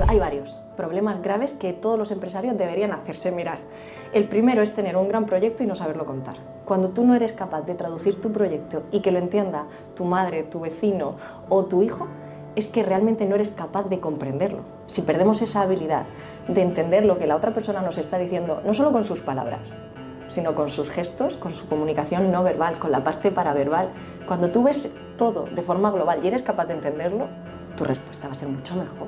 Hay varios problemas graves que todos los empresarios deberían hacerse mirar. El primero es tener un gran proyecto y no saberlo contar. Cuando tú no eres capaz de traducir tu proyecto y que lo entienda tu madre, tu vecino o tu hijo, es que realmente no eres capaz de comprenderlo. Si perdemos esa habilidad de entender lo que la otra persona nos está diciendo, no solo con sus palabras, sino con sus gestos, con su comunicación no verbal, con la parte paraverbal, cuando tú ves todo de forma global y eres capaz de entenderlo, tu respuesta va a ser mucho mejor.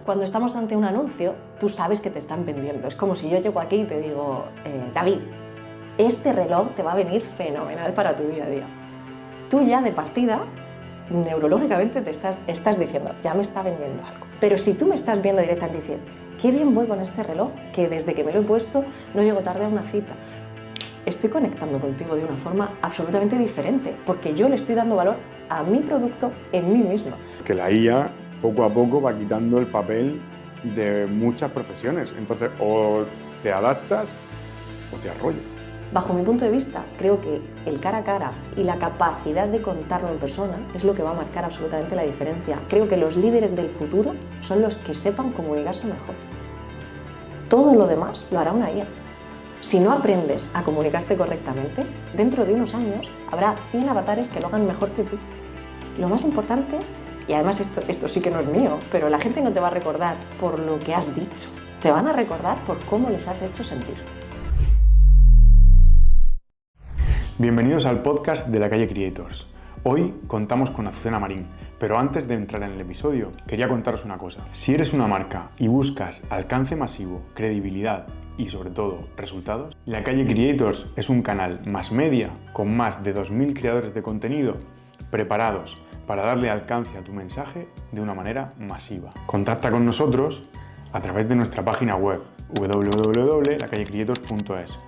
Cuando estamos ante un anuncio, tú sabes que te están vendiendo. Es como si yo llego aquí y te digo, David, este reloj te va a venir fenomenal para tu día a día. Tú ya de partida, neurológicamente te estás diciendo, ya me está vendiendo algo. Pero si tú me estás viendo directamente diciendo, qué bien voy con este reloj, que desde que me lo he puesto no llego tarde a una cita. Estoy conectando contigo de una forma absolutamente diferente, porque yo le estoy dando valor a mi producto en mí misma. Que la IA poco a poco va quitando el papel de muchas profesiones. Entonces, o te adaptas o te arrollas. Bajo mi punto de vista, creo que el cara a cara y la capacidad de contarlo en persona es lo que va a marcar absolutamente la diferencia. Creo que los líderes del futuro son los que sepan comunicarse mejor. Todo lo demás lo hará una IA. Si no aprendes a comunicarte correctamente, dentro de unos años habrá 100 avatares que lo hagan mejor que tú. Lo más importante, y además esto sí que no es mío, pero la gente no te va a recordar por lo que has dicho, te van a recordar por cómo les has hecho sentir. Bienvenidos al podcast de La Calle Creators. Hoy contamos con Azucena Marín, pero antes de entrar en el episodio, quería contaros una cosa. Si eres una marca y buscas alcance masivo, credibilidad y sobre todo resultados, La Calle Creators es un canal más media con más de 2.000 creadores de contenido preparados para darle alcance a tu mensaje de una manera masiva. Contacta con nosotros a través de nuestra página web www.lacallecreators.es.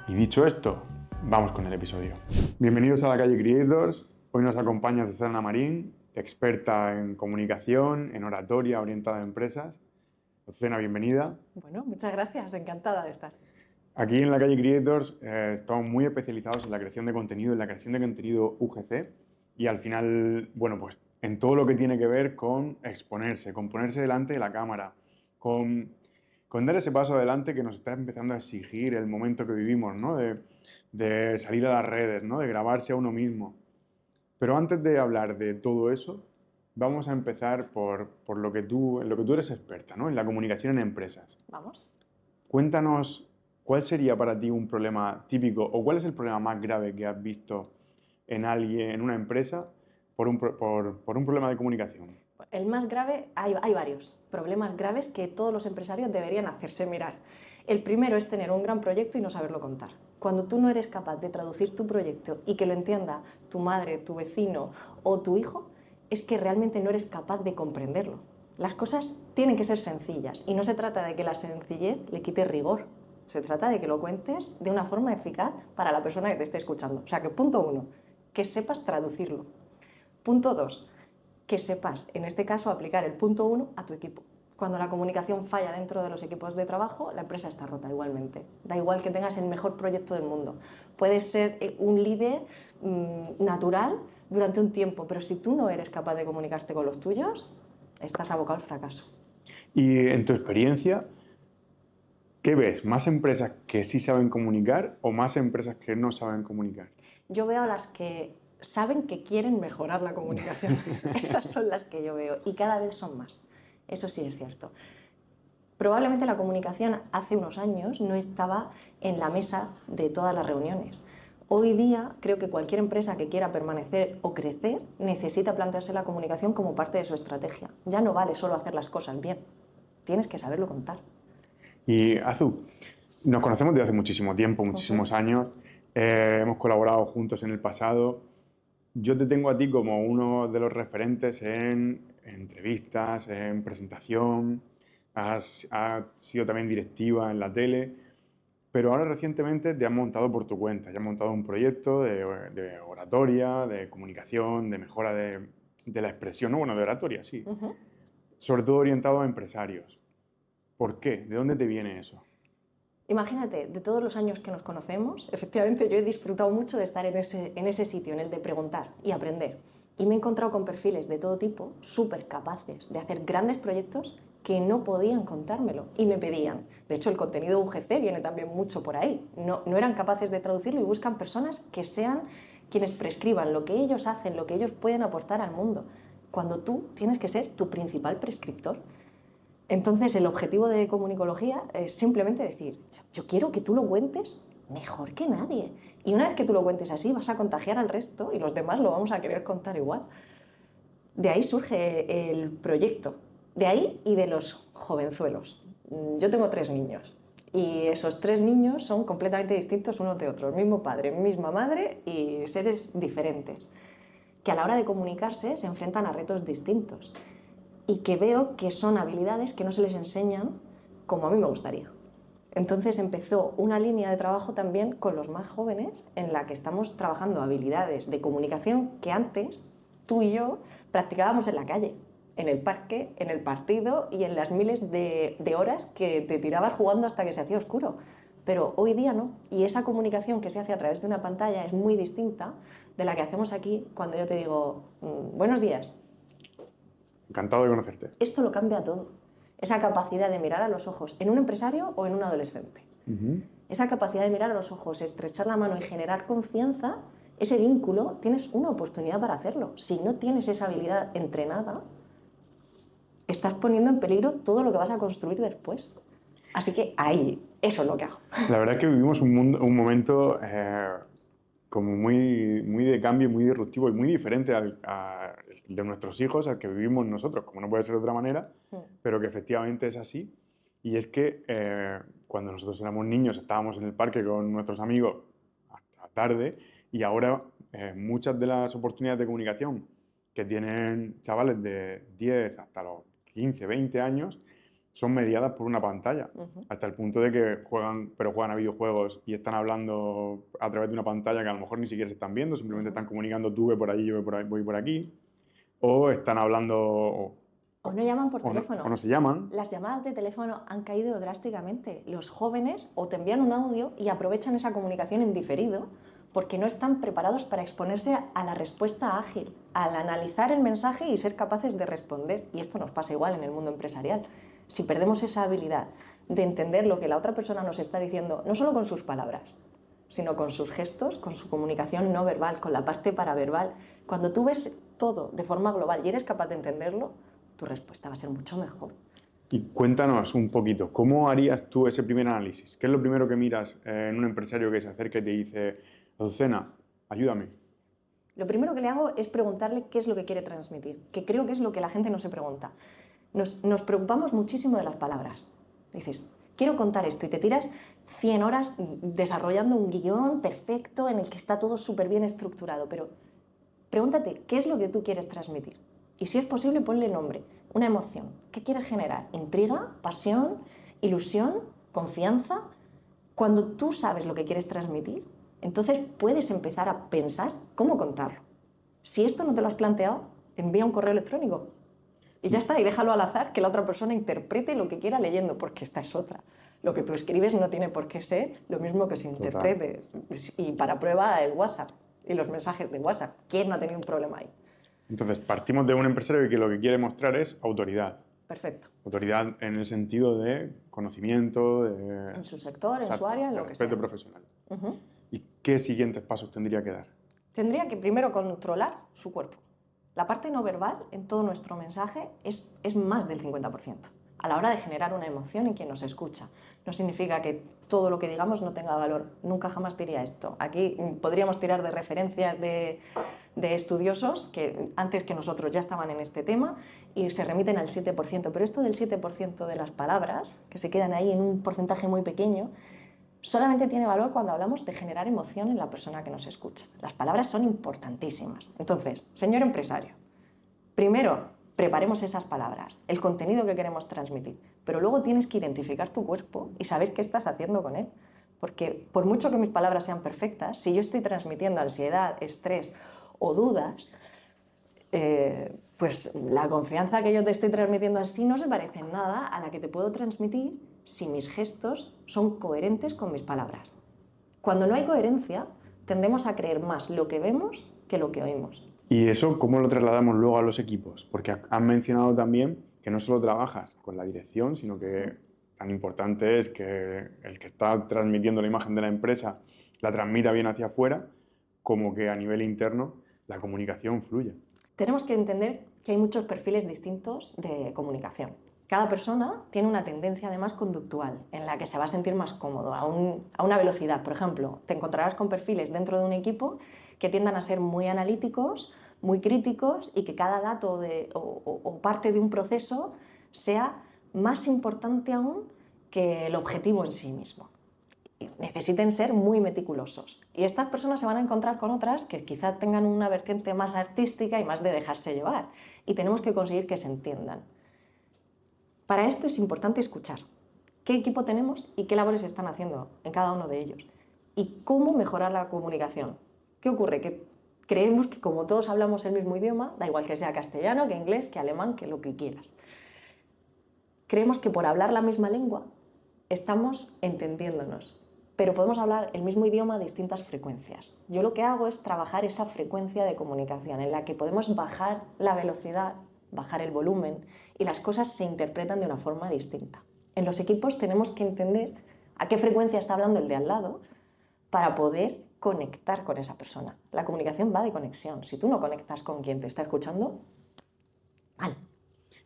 Y dicho esto, vamos con el episodio. Bienvenidos a La Calle Creators. Hoy nos acompaña Azucena Marín, experta en comunicación, en oratoria orientada a empresas. Azucena, bienvenida. Bueno, muchas gracias, encantada de estar. Aquí en La Calle Creators estamos muy especializados en la creación de contenido, en la creación de contenido UGC y al final, bueno, pues en todo lo que tiene que ver con exponerse, con ponerse delante de la cámara, con dar ese paso adelante que nos está empezando a exigir el momento que vivimos, ¿no? De salir a las redes, ¿no? De grabarse a uno mismo. Pero antes de hablar de todo eso, vamos a empezar por en lo que tú eres experta, ¿no? En la comunicación en empresas. Vamos. Cuéntanos, ¿cuál sería para ti un problema típico o cuál es el problema más grave que has visto en alguien, en una empresa, por un problema de comunicación? El más grave, hay varios problemas graves que todos los empresarios deberían hacerse mirar. El primero es tener un gran proyecto y no saberlo contar. Cuando tú no eres capaz de traducir tu proyecto y que lo entienda tu madre, tu vecino o tu hijo, es que realmente no eres capaz de comprenderlo. Las cosas tienen que ser sencillas y no se trata de que la sencillez le quite rigor. Se trata de que lo cuentes de una forma eficaz para la persona que te esté escuchando. O sea que punto 1, que sepas traducirlo. Punto 2, que sepas, en este caso, aplicar el punto 1 a tu equipo. Cuando la comunicación falla dentro de los equipos de trabajo, la empresa está rota igualmente. Da igual que tengas el mejor proyecto del mundo. Puedes ser un líder natural durante un tiempo, pero si tú no eres capaz de comunicarte con los tuyos, estás abocado al fracaso. Y en tu experiencia, ¿qué ves? ¿Más empresas que sí saben comunicar o más empresas que no saben comunicar? Yo veo a las que saben que quieren mejorar la comunicación. Esas son las que yo veo y cada vez son más. Eso sí es cierto. Probablemente la comunicación hace unos años no estaba en la mesa de todas las reuniones. Hoy día creo que cualquier empresa que quiera permanecer o crecer necesita plantearse la comunicación como parte de su estrategia. Ya no vale solo hacer las cosas bien, tienes que saberlo contar. Y Azu, nos conocemos desde hace muchísimo tiempo, muchísimos años, hemos colaborado juntos en el pasado. Yo te tengo a ti como uno de los referentes en entrevistas, en presentación, has sido también directiva en la tele, pero ahora recientemente te has montado por tu cuenta, ya has montado un proyecto de oratoria, de comunicación, de mejora de la expresión, ¿no? Bueno, de oratoria, sí, sobre todo orientado a empresarios. ¿Por qué? ¿De dónde te viene eso? Imagínate, de todos los años que nos conocemos, efectivamente yo he disfrutado mucho de estar en ese sitio, en el de preguntar y aprender. Y me he encontrado con perfiles de todo tipo, súper capaces de hacer grandes proyectos que no podían contármelo y me pedían. De hecho, el contenido UGC viene también mucho por ahí. No eran capaces de traducirlo y buscan personas que sean quienes prescriban lo que ellos hacen, lo que ellos pueden aportar al mundo, cuando tú tienes que ser tu principal prescriptor. Entonces, el objetivo de comunicología es simplemente decir, yo quiero que tú lo cuentes mejor que nadie. Y una vez que tú lo cuentes así, vas a contagiar al resto y los demás lo vamos a querer contar igual. De ahí surge el proyecto, de ahí y de los jovenzuelos. Yo tengo 3 niños y esos 3 niños son completamente distintos unos de otros, mismo padre, misma madre y seres diferentes, que a la hora de comunicarse se enfrentan a retos distintos y que veo que son habilidades que no se les enseñan como a mí me gustaría. Entonces empezó una línea de trabajo también con los más jóvenes en la que estamos trabajando habilidades de comunicación que antes tú y yo practicábamos en la calle, en el parque, en el partido y en las miles de horas que te tirabas jugando hasta que se hacía oscuro. Pero hoy día no, y esa comunicación que se hace a través de una pantalla es muy distinta de la que hacemos aquí cuando yo te digo buenos días. Encantado de conocerte. Esto lo cambia todo. Esa capacidad de mirar a los ojos en un empresario o en un adolescente. Esa capacidad de mirar a los ojos, estrechar la mano y generar confianza, ese vínculo, tienes una oportunidad para hacerlo. Si no tienes esa habilidad entrenada, estás poniendo en peligro todo lo que vas a construir después. Así que ahí, eso es lo que hago. La verdad es que vivimos un momento como muy de cambio, muy disruptivo y muy diferente de nuestros hijos al que vivimos nosotros, como no puede ser de otra manera, pero que efectivamente es así. Y es que cuando nosotros éramos niños estábamos en el parque con nuestros amigos hasta tarde y ahora muchas de las oportunidades de comunicación que tienen chavales de 10 hasta los 15, 20 años son mediadas por una pantalla, hasta el punto de que juegan a videojuegos y están hablando a través de una pantalla que a lo mejor ni siquiera se están viendo, simplemente están comunicando tú ve por allí, yo voy por aquí, o están hablando... O no llaman por teléfono. O no se llaman. Las llamadas de teléfono han caído drásticamente. Los jóvenes o te envían un audio y aprovechan esa comunicación en diferido porque no están preparados para exponerse a la respuesta ágil, al analizar el mensaje y ser capaces de responder. Y esto nos pasa igual en el mundo empresarial. Si perdemos esa habilidad de entender lo que la otra persona nos está diciendo, no solo con sus palabras, sino con sus gestos, con su comunicación no verbal, con la parte paraverbal, cuando tú ves todo de forma global y eres capaz de entenderlo, tu respuesta va a ser mucho mejor. Y cuéntanos un poquito, ¿cómo harías tú ese primer análisis? ¿Qué es lo primero que miras en un empresario que se acerca y te dice, Azucena, ayúdame? Lo primero que le hago es preguntarle qué es lo que quiere transmitir, que creo que es lo que la gente no se pregunta. Nos preocupamos muchísimo de las palabras. Dices, quiero contar esto y te tiras 100 horas desarrollando un guión perfecto en el que está todo súper bien estructurado, pero pregúntate qué es lo que tú quieres transmitir. Y si es posible, ponle nombre, una emoción. ¿Qué quieres generar? ¿Intriga? ¿Pasión? ¿Ilusión? ¿Confianza? Cuando tú sabes lo que quieres transmitir, entonces puedes empezar a pensar cómo contarlo. Si esto no te lo has planteado, envía un correo electrónico. Y ya está, y déjalo al azar, que la otra persona interprete lo que quiera leyendo, porque esta es otra. Lo que tú escribes no tiene por qué ser lo mismo que se interprete. Y para prueba el WhatsApp y los mensajes de WhatsApp. ¿Quién no ha tenido un problema ahí? Entonces, partimos de un empresario que lo que quiere mostrar es autoridad. Perfecto. Autoridad en el sentido de conocimiento, en su sector, en su área, en lo que sea. Respeto profesional. ¿Y qué siguientes pasos tendría que dar? Tendría que primero controlar su cuerpo. La parte no verbal en todo nuestro mensaje es más del 50% a la hora de generar una emoción en quien nos escucha. No significa que todo lo que digamos no tenga valor. Nunca jamás diría esto. Aquí podríamos tirar de referencias de estudiosos que antes que nosotros ya estaban en este tema y se remiten al 7%. Pero esto del 7% de las palabras, que se quedan ahí en un porcentaje muy pequeño, solamente tiene valor cuando hablamos de generar emoción en la persona que nos escucha. Las palabras son importantísimas. Entonces, señor empresario, primero preparemos esas palabras, el contenido que queremos transmitir, pero luego tienes que identificar tu cuerpo y saber qué estás haciendo con él. Porque por mucho que mis palabras sean perfectas, si yo estoy transmitiendo ansiedad, estrés o dudas, pues la confianza que yo te estoy transmitiendo así no se parece en nada a la que te puedo transmitir si mis gestos son coherentes con mis palabras. Cuando no hay coherencia, tendemos a creer más lo que vemos que lo que oímos. ¿Y eso cómo lo trasladamos luego a los equipos? Porque han mencionado también que no solo trabajas con la dirección, sino que tan importante es que el que está transmitiendo la imagen de la empresa la transmita bien hacia afuera, como que a nivel interno la comunicación fluya. Tenemos que entender que hay muchos perfiles distintos de comunicación. Cada persona tiene una tendencia además conductual en la que se va a sentir más cómodo a una velocidad. Por ejemplo, te encontrarás con perfiles dentro de un equipo que tiendan a ser muy analíticos, muy críticos y que cada dato o parte de un proceso sea más importante aún que el objetivo en sí mismo. Necesiten ser muy meticulosos. Y estas personas se van a encontrar con otras que quizá tengan una vertiente más artística y más de dejarse llevar. Y tenemos que conseguir que se entiendan. Para esto es importante escuchar qué equipo tenemos y qué labores están haciendo en cada uno de ellos. Y cómo mejorar la comunicación. ¿Qué ocurre? Que creemos que como todos hablamos el mismo idioma, da igual que sea castellano, que inglés, que alemán, que lo que quieras. Creemos que por hablar la misma lengua estamos entendiéndonos, pero podemos hablar el mismo idioma a distintas frecuencias. Yo lo que hago es trabajar esa frecuencia de comunicación en la que podemos bajar la velocidad, bajar el volumen y las cosas se interpretan de una forma distinta. En los equipos tenemos que entender a qué frecuencia está hablando el de al lado para poder conectar con esa persona. La comunicación va de conexión. Si tú no conectas con quien te está escuchando, mal.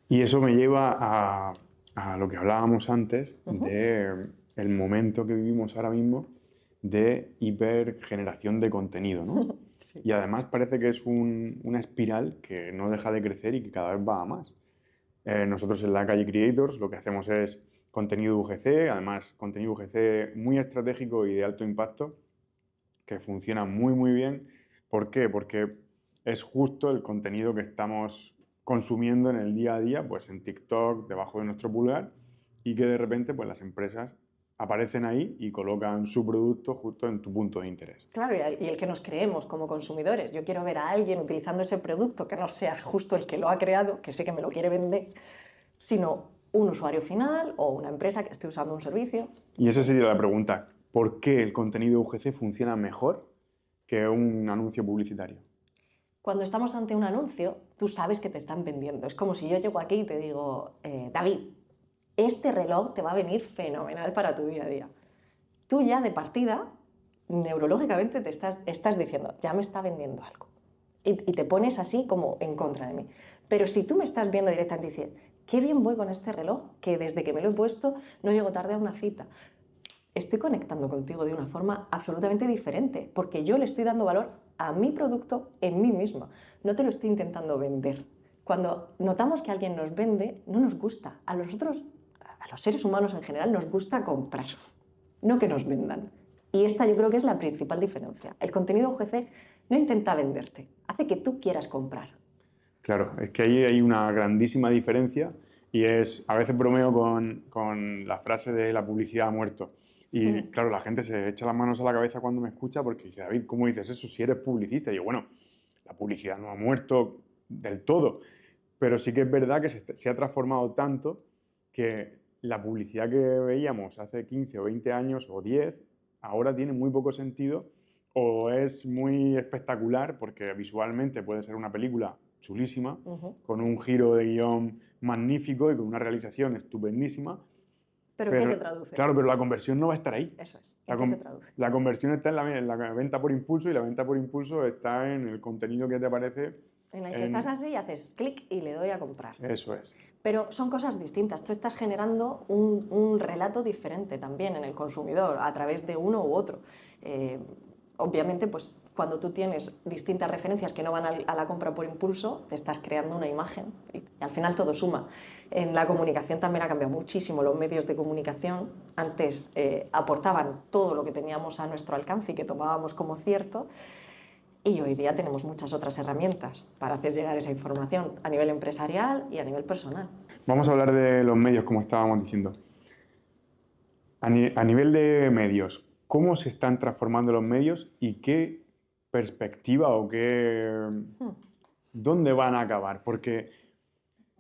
Y eso me lleva a lo que hablábamos antes de el momento que vivimos ahora mismo de hipergeneración de contenido, ¿no? Sí. Y además parece que es una espiral que no deja de crecer y que cada vez va a más. Nosotros en la Calle Creators lo que hacemos es contenido UGC, además contenido UGC muy estratégico y de alto impacto, que funciona muy muy bien. ¿Por qué? Porque es justo el contenido que estamos consumiendo en el día a día, pues en TikTok, debajo de nuestro pulgar, y que de repente pues las empresas aparecen ahí y colocan su producto justo en tu punto de interés. Claro, y el que nos creemos como consumidores. Yo quiero ver a alguien utilizando ese producto que no sea justo el que lo ha creado, que sé que me lo quiere vender, sino un usuario final o una empresa que esté usando un servicio. Y esa sería la pregunta, ¿por qué el contenido UGC funciona mejor que un anuncio publicitario? Cuando estamos ante un anuncio, tú sabes que te están vendiendo. Es como si yo llego aquí y te digo, David, este reloj te va a venir fenomenal para tu día a día. Tú ya de partida, neurológicamente te estás diciendo, ya me está vendiendo algo. Y te pones así como en contra de mí. Pero si tú me estás viendo directamente y dices, qué bien voy con este reloj, que desde que me lo he puesto no llego tarde a una cita. Estoy conectando contigo de una forma absolutamente diferente, porque yo le estoy dando valor a mi producto en mí misma. No te lo estoy intentando vender. Cuando notamos que alguien nos vende, no nos gusta. A nosotros, a los seres humanos en general, nos gusta comprar, no que nos vendan. Y esta yo creo que es la principal diferencia. El contenido UGC no intenta venderte, hace que tú quieras comprar. Claro, es que ahí hay una grandísima diferencia y es, a veces bromeo con la frase de la publicidad ha muerto. Y claro, la gente se echa las manos a la cabeza cuando me escucha porque dice, David, ¿cómo dices eso si eres publicista? Y yo, bueno, la publicidad no ha muerto del todo, pero sí que es verdad que se ha transformado tanto que la publicidad que veíamos hace 15 o 20 años o 10, ahora tiene muy poco sentido o es muy espectacular porque visualmente puede ser una película chulísima, con un giro de guión magnífico y con una realización estupendísima. ¿Pero qué se traduce? Claro, pero la conversión no va a estar ahí. Eso es. ¿En qué se traduce? La conversión está en la venta por impulso y la venta por impulso está en el contenido que te aparece. En el que estás así y haces clic y le doy a comprar. Eso es. Pero son cosas distintas. Tú estás generando un relato diferente también en el consumidor a través de uno u otro. Obviamente, pues cuando tú tienes distintas referencias que no van a la compra por impulso, te estás creando una imagen y al final todo suma. En la comunicación también ha cambiado muchísimo. Los medios de comunicación antes aportaban todo lo que teníamos a nuestro alcance y que tomábamos como cierto, y hoy día tenemos muchas otras herramientas para hacer llegar esa información a nivel empresarial y a nivel personal. Vamos a hablar de los medios, como estábamos diciendo. A nivel de medios, ¿cómo se están transformando los medios y qué perspectiva o dónde van a acabar? Porque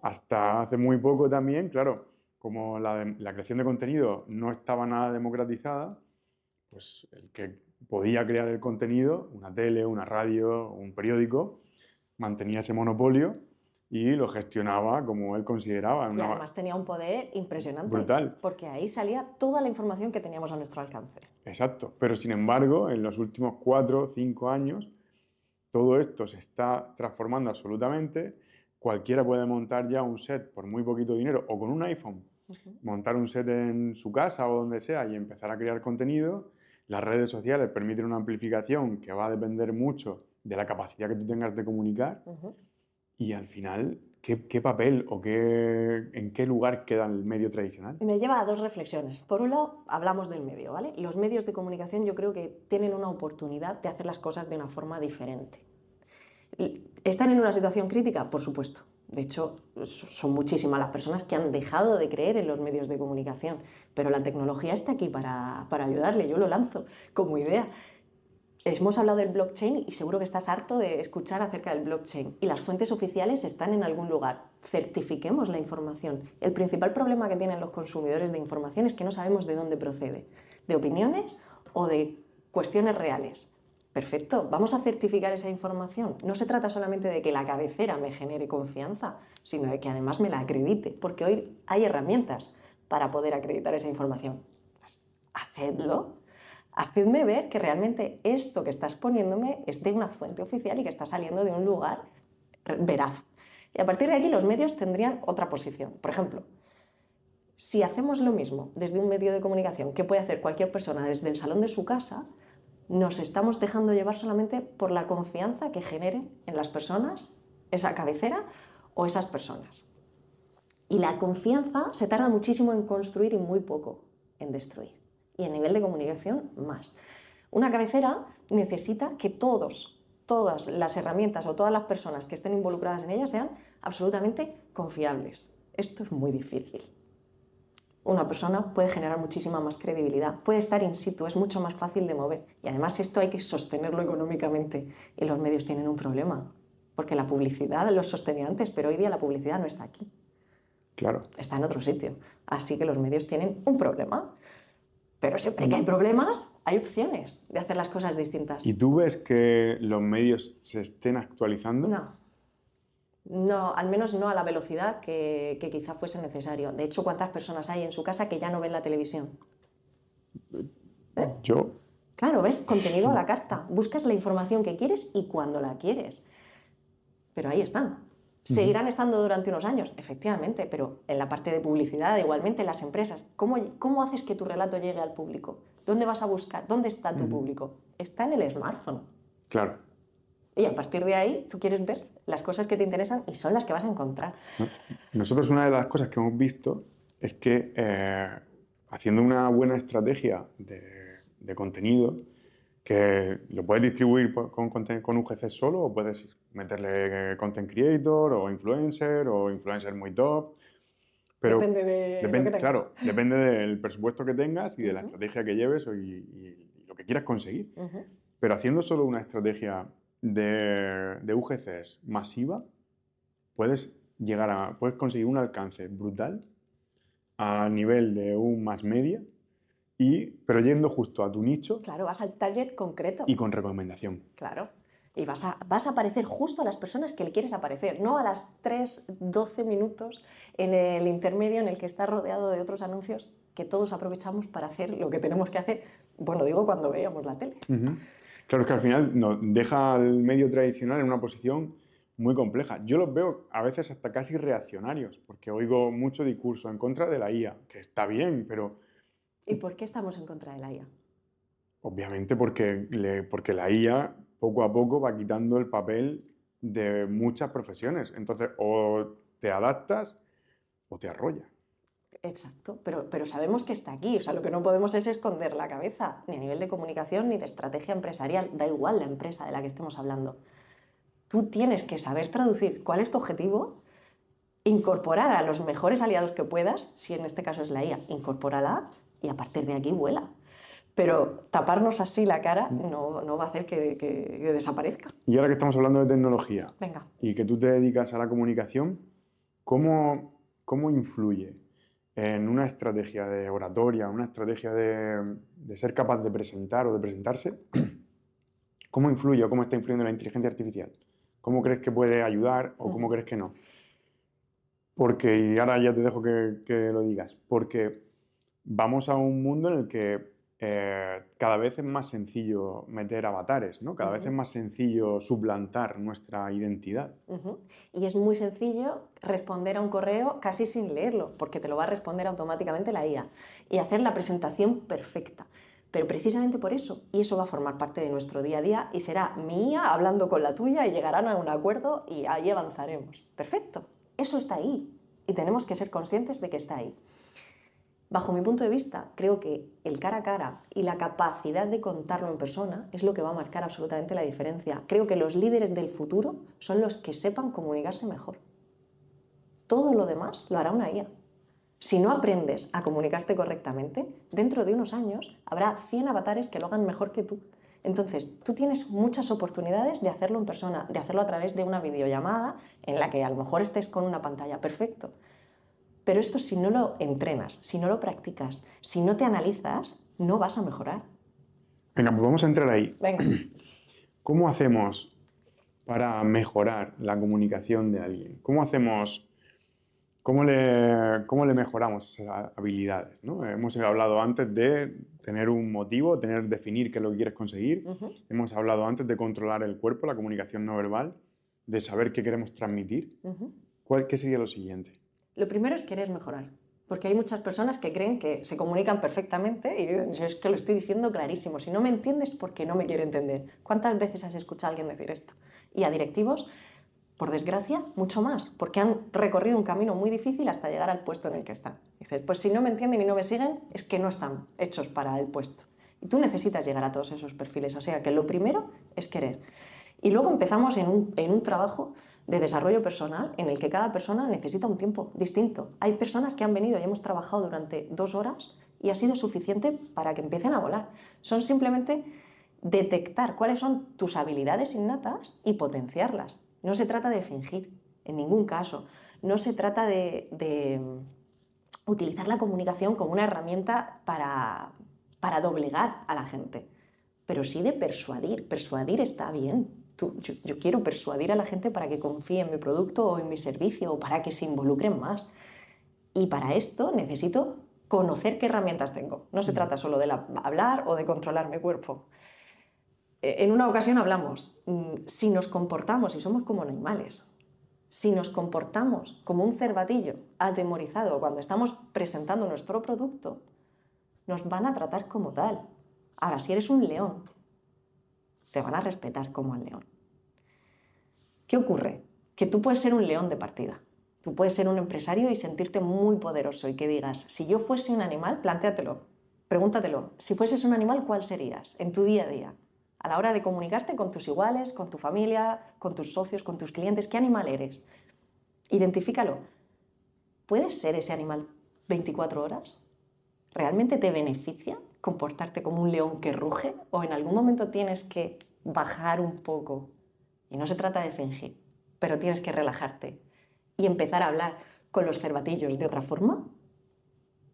hasta hace muy poco también, claro, como la creación de contenido no estaba nada democratizada, pues el que podía crear el contenido, una tele, una radio, un periódico, mantenía ese monopolio y lo gestionaba como él consideraba. Y además tenía un poder impresionante. Brutal. Porque ahí salía toda la información que teníamos a nuestro alcance. Exacto. Pero sin embargo, en los últimos 4 o 5 años, todo esto se está transformando absolutamente. Cualquiera puede montar ya un set por muy poquito dinero o con un iPhone, montar un set en su casa o donde sea y empezar a crear contenido. Las redes sociales permiten una amplificación que va a depender mucho de la capacidad que tú tengas de comunicar. Y al final, ¿qué papel o en qué lugar queda el medio tradicional? Me lleva a dos reflexiones. Por un lado, hablamos del medio, ¿vale? Los medios de comunicación yo creo que tienen una oportunidad de hacer las cosas de una forma diferente. ¿Están en una situación crítica? Por supuesto. De hecho, son muchísimas las personas que han dejado de creer en los medios de comunicación, pero la tecnología está aquí para ayudarle. Yo lo lanzo como idea. Hemos hablado del blockchain y seguro que estás harto de escuchar acerca del blockchain. Y las fuentes oficiales están en algún lugar. Certifiquemos la información. El principal problema que tienen los consumidores de información es que no sabemos de dónde procede. ¿De opiniones o de cuestiones reales? Perfecto, vamos a certificar esa información. No se trata solamente de que la cabecera me genere confianza, sino de que además me la acredite, porque hoy hay herramientas para poder acreditar esa información. Pues, hacedlo. Hacedme ver que realmente esto que estás poniéndome es de una fuente oficial y que está saliendo de un lugar veraz. Y a partir de aquí los medios tendrían otra posición. Por ejemplo, si hacemos lo mismo desde un medio de comunicación que puede hacer cualquier persona desde el salón de su casa, nos estamos dejando llevar solamente por la confianza que generen en las personas esa cabecera o esas personas. Y la confianza se tarda muchísimo en construir y muy poco en destruir. Y a nivel de comunicación, más. Una cabecera necesita que todas las herramientas o todas las personas que estén involucradas en ella sean absolutamente confiables. Esto es muy difícil. Una persona puede generar muchísima más credibilidad, puede estar in situ, es mucho más fácil de mover. Y además esto hay que sostenerlo económicamente. Y los medios tienen un problema, porque la publicidad los sostenía antes, pero hoy día la publicidad no está aquí. Claro. Está en otro sitio. Así que los medios tienen un problema. Pero siempre que hay problemas, hay opciones de hacer las cosas distintas. ¿Y tú ves que los medios se estén actualizando? No, al menos no a la velocidad que quizá fuese necesario. De hecho, ¿cuántas personas hay en su casa que ya no ven la televisión? Yo. Claro, ¿ves? Contenido a la carta. Buscas la información que quieres y cuando la quieres. Pero ahí están. ¿Seguirán estando durante unos años? Efectivamente, pero en la parte de publicidad, igualmente en las empresas. ¿Cómo haces que tu relato llegue al público? ¿Dónde vas a buscar? ¿Dónde está tu público? Está en el smartphone. Claro. Y a partir de ahí tú quieres ver las cosas que te interesan y son las que vas a encontrar. Nosotros una de las cosas que hemos visto es que haciendo una buena estrategia de contenido, que lo puedes distribuir con UGC solo o puedes meterle content creator o influencer muy top. Pero depende de lo que tengas. Claro, depende del presupuesto que tengas y de la estrategia que lleves y lo que quieras conseguir. Pero haciendo solo una estrategia de UGCs masiva, puedes conseguir un alcance brutal a nivel de un más media, pero yendo justo a tu nicho. Claro, vas al target concreto. Y con recomendación. Claro. Y vas a aparecer justo a las personas que le quieres aparecer, no a las 3-12 minutos en el intermedio en el que estás rodeado de otros anuncios que todos aprovechamos para hacer lo que tenemos que hacer. Bueno, digo cuando veíamos la tele. Claro, es que al final nos deja al medio tradicional en una posición muy compleja. Yo los veo a veces hasta casi reaccionarios, porque oigo mucho discurso en contra de la IA, que está bien, pero... ¿Y por qué estamos en contra de la IA? Obviamente porque la IA poco a poco va quitando el papel de muchas profesiones. Entonces, o te adaptas o te arrolla. Exacto, pero sabemos que está aquí. O sea, lo que no podemos es esconder la cabeza, ni a nivel de comunicación ni de estrategia empresarial. Da igual la empresa de la que estemos hablando. Tú tienes que saber traducir cuál es tu objetivo, incorporar a los mejores aliados que puedas, si en este caso es la IA, incorpórala y a partir de aquí vuela. Pero taparnos así la cara no va a hacer que desaparezca. Y ahora que estamos hablando de tecnología, venga, y que tú te dedicas a la comunicación, ¿cómo influye en una estrategia de oratoria, una estrategia de ser capaz de presentar o de presentarse? ¿Cómo influye o cómo está influyendo la inteligencia artificial? ¿Cómo crees que puede ayudar o cómo crees que no? Porque, y ahora ya te dejo que lo digas, porque vamos a un mundo en el que cada vez es más sencillo meter avatares, ¿no? Cada vez es más sencillo suplantar nuestra identidad. Y es muy sencillo responder a un correo casi sin leerlo, porque te lo va a responder automáticamente la IA, y hacer la presentación perfecta. Pero precisamente por eso, y eso va a formar parte de nuestro día a día, y será mi IA hablando con la tuya y llegarán a un acuerdo y ahí avanzaremos. Perfecto, eso está ahí y tenemos que ser conscientes de que está ahí. Bajo mi punto de vista, creo que el cara a cara y la capacidad de contarlo en persona es lo que va a marcar absolutamente la diferencia. Creo que los líderes del futuro son los que sepan comunicarse mejor. Todo lo demás lo hará una IA. Si no aprendes a comunicarte correctamente, dentro de unos años habrá 100 avatares que lo hagan mejor que tú. Entonces, tú tienes muchas oportunidades de hacerlo en persona, de hacerlo a través de una videollamada en la que a lo mejor estés con una pantalla. Perfecto. Pero esto, si no lo entrenas, si no lo practicas, si no te analizas, no vas a mejorar. Venga, pues vamos a entrar ahí. Venga. ¿Cómo hacemos para mejorar la comunicación de alguien? ¿Cómo le mejoramos esas habilidades, ¿no? Hemos hablado antes de tener un motivo, definir qué es lo que quieres conseguir. Hemos hablado antes de controlar el cuerpo, la comunicación no verbal, de saber qué queremos transmitir. ¿Qué sería lo siguiente? Lo primero es querer mejorar, porque hay muchas personas que creen que se comunican perfectamente y yo es que lo estoy diciendo clarísimo. Si no me entiendes, porque no me quiere entender. ¿Cuántas veces has escuchado a alguien decir esto? Y a directivos, por desgracia, mucho más, porque han recorrido un camino muy difícil hasta llegar al puesto en el que están. Dices, pues si no me entienden y no me siguen, es que no están hechos para el puesto. Y tú necesitas llegar a todos esos perfiles. O sea que lo primero es querer. Y luego empezamos en un trabajo de desarrollo personal en el que cada persona necesita un tiempo distinto. Hay personas que han venido y hemos trabajado durante 2 horas y ha sido suficiente para que empiecen a volar. Son simplemente detectar cuáles son tus habilidades innatas y potenciarlas. No se trata de fingir, en ningún caso. No se trata de utilizar la comunicación como una herramienta para doblegar a la gente, pero sí de persuadir. Persuadir está bien. Yo quiero persuadir a la gente para que confíe en mi producto o en mi servicio o para que se involucren más. Y para esto necesito conocer qué herramientas tengo. No se trata solo de hablar o de controlar mi cuerpo. En una ocasión hablamos, si nos comportamos, y somos como animales, si nos comportamos como un cervatillo atemorizado cuando estamos presentando nuestro producto, nos van a tratar como tal. Ahora, si eres un león, te van a respetar como al león. ¿Qué ocurre? Que tú puedes ser un león de partida. Tú puedes ser un empresario y sentirte muy poderoso y que digas, si yo fuese un animal, plantéatelo, pregúntatelo, si fueses un animal, ¿cuál serías en tu día a día? A la hora de comunicarte con tus iguales, con tu familia, con tus socios, con tus clientes, ¿qué animal eres? Identifícalo. ¿Puedes ser ese animal 24 horas? ¿Realmente te beneficia comportarte como un león que ruge? ¿O en algún momento tienes que bajar un poco? Y no se trata de fingir, pero tienes que relajarte y empezar a hablar con los cervatillos de otra forma.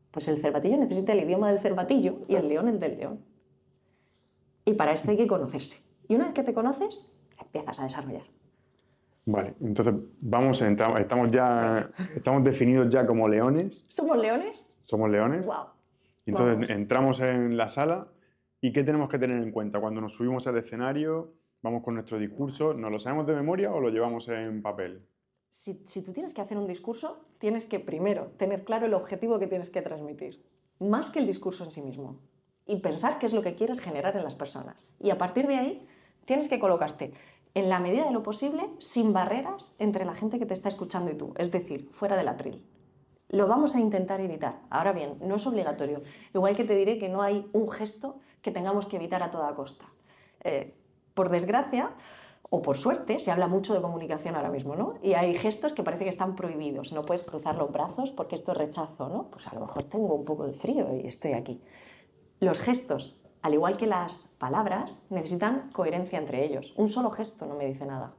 Pues el cervatillo necesita el idioma del cervatillo y el león el del león. Y para esto hay que conocerse. Y una vez que te conoces, empiezas a desarrollar. Vale, entonces estamos definidos ya como leones. ¿Somos leones? Somos leones. ¡Wow! Entonces Vamos. entramos en la sala y ¿qué tenemos que tener en cuenta? Cuando nos subimos al escenario, vamos con nuestro discurso, ¿nos lo sabemos de memoria o lo llevamos en papel? Si tú tienes que hacer un discurso, tienes que primero tener claro el objetivo que tienes que transmitir, más que el discurso en sí mismo, y pensar qué es lo que quieres generar en las personas. Y a partir de ahí, tienes que colocarte, en la medida de lo posible, sin barreras entre la gente que te está escuchando y tú, es decir, fuera del atril. Lo vamos a intentar evitar. Ahora bien, no es obligatorio. Igual que te diré que no hay un gesto que tengamos que evitar a toda costa. Por desgracia, o por suerte, se habla mucho de comunicación ahora mismo, ¿no? Y hay gestos que parece que están prohibidos. No puedes cruzar los brazos porque esto es rechazo, ¿no? Pues a lo mejor tengo un poco de frío y estoy aquí. Los gestos, al igual que las palabras, necesitan coherencia entre ellos. Un solo gesto no me dice nada,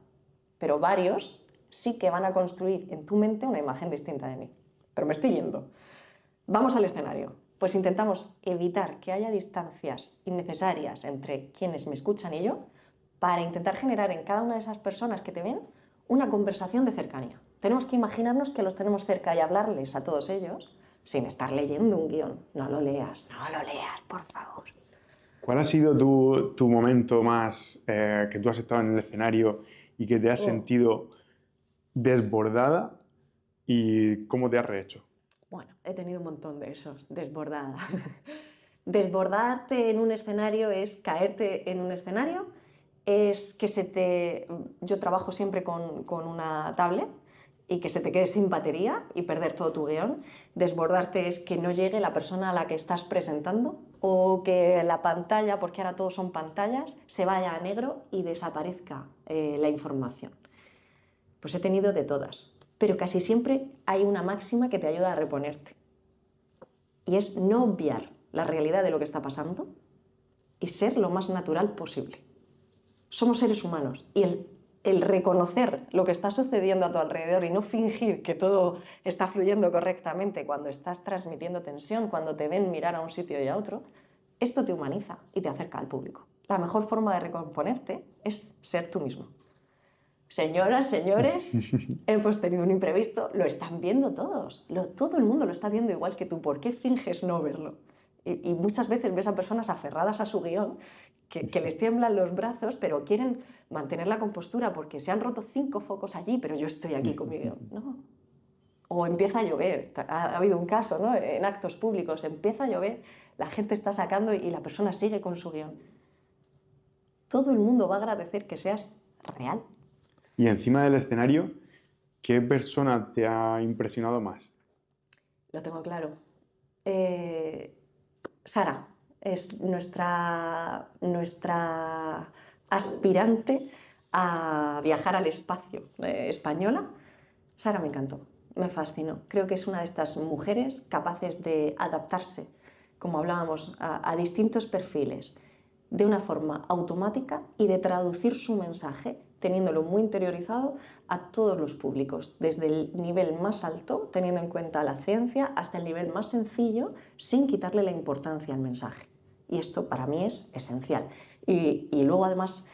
pero varios sí que van a construir en tu mente una imagen distinta de mí. Pero me estoy yendo. Vamos al escenario. Pues intentamos evitar que haya distancias innecesarias entre quienes me escuchan y yo para intentar generar en cada una de esas personas que te ven una conversación de cercanía. Tenemos que imaginarnos que los tenemos cerca y hablarles a todos ellos sin estar leyendo un guión. No lo leas, por favor. ¿Cuál ha sido tu momento más que tú has estado en el escenario y que te has sentido desbordada y cómo te has rehecho? Bueno, he tenido un montón de esos, desbordada. Desbordarte en un escenario es caerte en un escenario, es que yo trabajo siempre con una tablet y que se te quede sin batería y perder todo tu guión. Desbordarte es que no llegue la persona a la que estás presentando o que la pantalla, porque ahora todos son pantallas, se vaya a negro y desaparezca la información. Pues he tenido de todas, pero casi siempre hay una máxima que te ayuda a reponerte y es no obviar la realidad de lo que está pasando y ser lo más natural posible. Somos seres humanos y el reconocer lo que está sucediendo a tu alrededor y no fingir que todo está fluyendo correctamente cuando estás transmitiendo tensión, cuando te ven mirar a un sitio y a otro, esto te humaniza y te acerca al público. La mejor forma de recomponerte es ser tú mismo. Señoras, señores, hemos tenido un imprevisto, lo están viendo todos, todo el mundo lo está viendo igual que tú. ¿Por qué finges no verlo? Y muchas veces ves a personas aferradas a su guión que les tiemblan los brazos, pero quieren mantener la compostura porque se han roto 5 focos allí, pero yo estoy aquí con mi guión. No. O empieza a llover, ha habido un caso, ¿no? En actos públicos, empieza a llover, la gente está sacando y la persona sigue con su guión. Todo el mundo va a agradecer que seas real. Y encima del escenario, ¿qué persona te ha impresionado más? Lo tengo claro. Sara es nuestra aspirante a viajar al espacio española. Sara me encantó, me fascinó. Creo que es una de estas mujeres capaces de adaptarse, como hablábamos, a distintos perfiles de una forma automática y de traducir su mensaje teniéndolo muy interiorizado a todos los públicos, desde el nivel más alto, teniendo en cuenta la ciencia, hasta el nivel más sencillo, sin quitarle la importancia al mensaje. Y esto para mí es esencial. Y luego además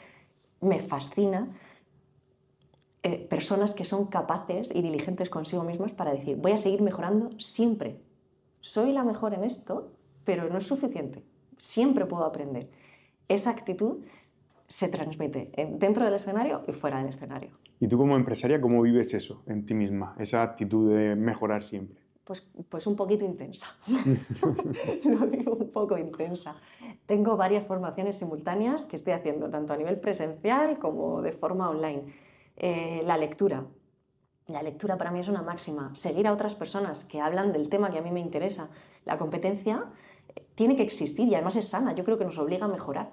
me fascina personas que son capaces y diligentes consigo mismas para decir, voy a seguir mejorando siempre. Soy la mejor en esto, pero no es suficiente. Siempre puedo aprender. Esa actitud se transmite dentro del escenario y fuera del escenario. ¿Y tú como empresaria cómo vives eso en ti misma, esa actitud de mejorar siempre? Pues un poquito intensa. Lo digo un poco intensa. Tengo varias formaciones simultáneas que estoy haciendo, tanto a nivel presencial como de forma online. La lectura. La lectura para mí es una máxima. Seguir a otras personas que hablan del tema que a mí me interesa. La competencia tiene que existir y además es sana. Yo creo que nos obliga a mejorar.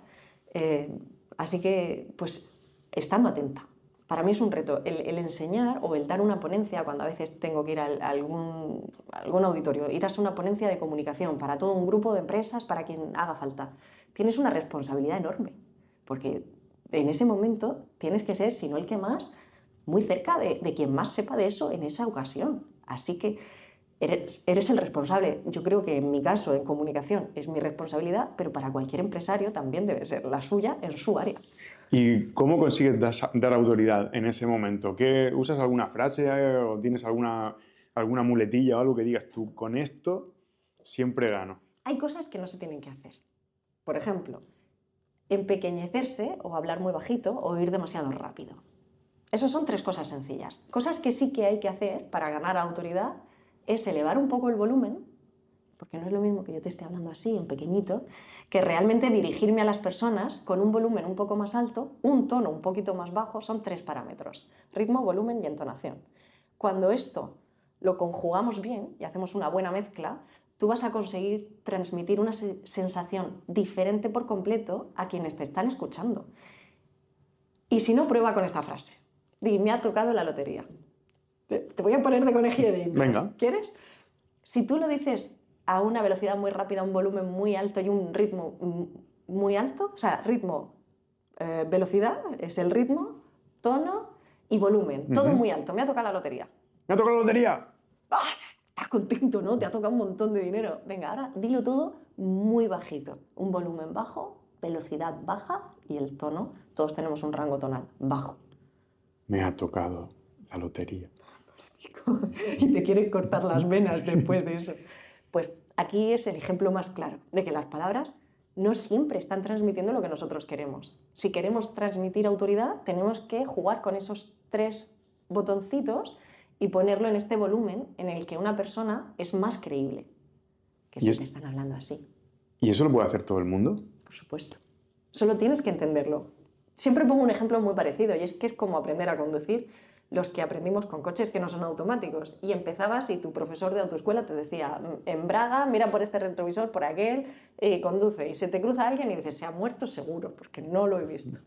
Así que, pues, estando atenta. Para mí es un reto el enseñar o el dar una ponencia, cuando a veces tengo que ir a algún auditorio, ir a una ponencia de comunicación para todo un grupo de empresas, para quien haga falta. Tienes una responsabilidad enorme, porque en ese momento tienes que ser, si no el que más, muy cerca de quien más sepa de eso en esa ocasión. Así que eres el responsable. Yo creo que en mi caso, en comunicación, es mi responsabilidad, pero para cualquier empresario también debe ser la suya en su área. ¿Y cómo consigues dar autoridad en ese momento? ¿Usas alguna frase o tienes alguna muletilla o algo que digas tú, con esto siempre gano? Hay cosas que no se tienen que hacer. Por ejemplo, empequeñecerse o hablar muy bajito o ir demasiado rápido. Esas son 3 cosas sencillas. Cosas que sí que hay que hacer para ganar autoridad es elevar un poco el volumen, porque no es lo mismo que yo te esté hablando así, en pequeñito, que realmente dirigirme a las personas con un volumen un poco más alto, un tono un poquito más bajo. Son 3 parámetros: ritmo, volumen y entonación. Cuando esto lo conjugamos bien y hacemos una buena mezcla, tú vas a conseguir transmitir una sensación diferente por completo a quienes te están escuchando. Y si no, prueba con esta frase. Di, me ha tocado la lotería. Te voy a poner de conejillo de indias. Venga. ¿Quieres? Si tú lo dices a una velocidad muy rápida, un volumen muy alto y un ritmo muy alto, o sea, ritmo, velocidad es el ritmo, tono y volumen, todo muy alto. Me ha tocado la lotería. ¡Me ha tocado la lotería! ¡Ah! Estás contento, ¿no? Te ha tocado un montón de dinero. Venga, ahora dilo todo muy bajito. Un volumen bajo, velocidad baja y el tono, todos tenemos un rango tonal bajo. Me ha tocado la lotería. y te quieren cortar las venas después de eso. Pues aquí es el ejemplo más claro de que las palabras no siempre están transmitiendo lo que nosotros queremos. Si queremos transmitir autoridad, tenemos que jugar con esos 3 botoncitos y ponerlo en este volumen en el que una persona es más creíble, que si te están hablando así. ¿Y eso lo puede hacer todo el mundo? Por supuesto. Solo tienes que entenderlo. Siempre pongo un ejemplo muy parecido, y es que es como aprender a conducir los que aprendimos con coches que no son automáticos. Y empezabas y tu profesor de autoescuela te decía, embraga, mira por este retrovisor, por aquel, conduce. Y se te cruza alguien y dices, se ha muerto seguro, porque no lo he visto.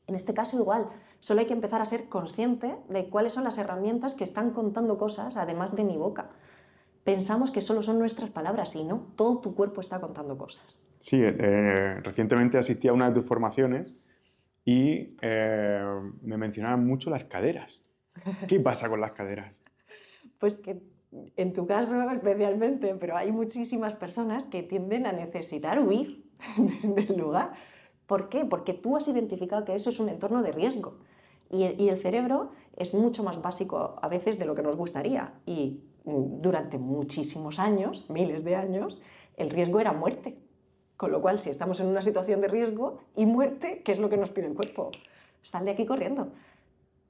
En este caso igual, solo hay que empezar a ser consciente de cuáles son las herramientas que están contando cosas, además de mi boca. Pensamos que solo son nuestras palabras y no, todo tu cuerpo está contando cosas. Sí, recientemente asistí a una de tus formaciones y me mencionaban mucho las caderas. ¿Qué pasa con las caderas? Pues que en tu caso especialmente, pero hay muchísimas personas que tienden a necesitar huir del lugar. ¿Por qué? Porque tú has identificado que eso es un entorno de riesgo. Y el cerebro es mucho más básico a veces de lo que nos gustaría. Y durante muchísimos años, miles de años, el riesgo era muerte. Con lo cual, si estamos en una situación de riesgo y muerte, ¿qué es lo que nos pide el cuerpo? Sal de aquí corriendo.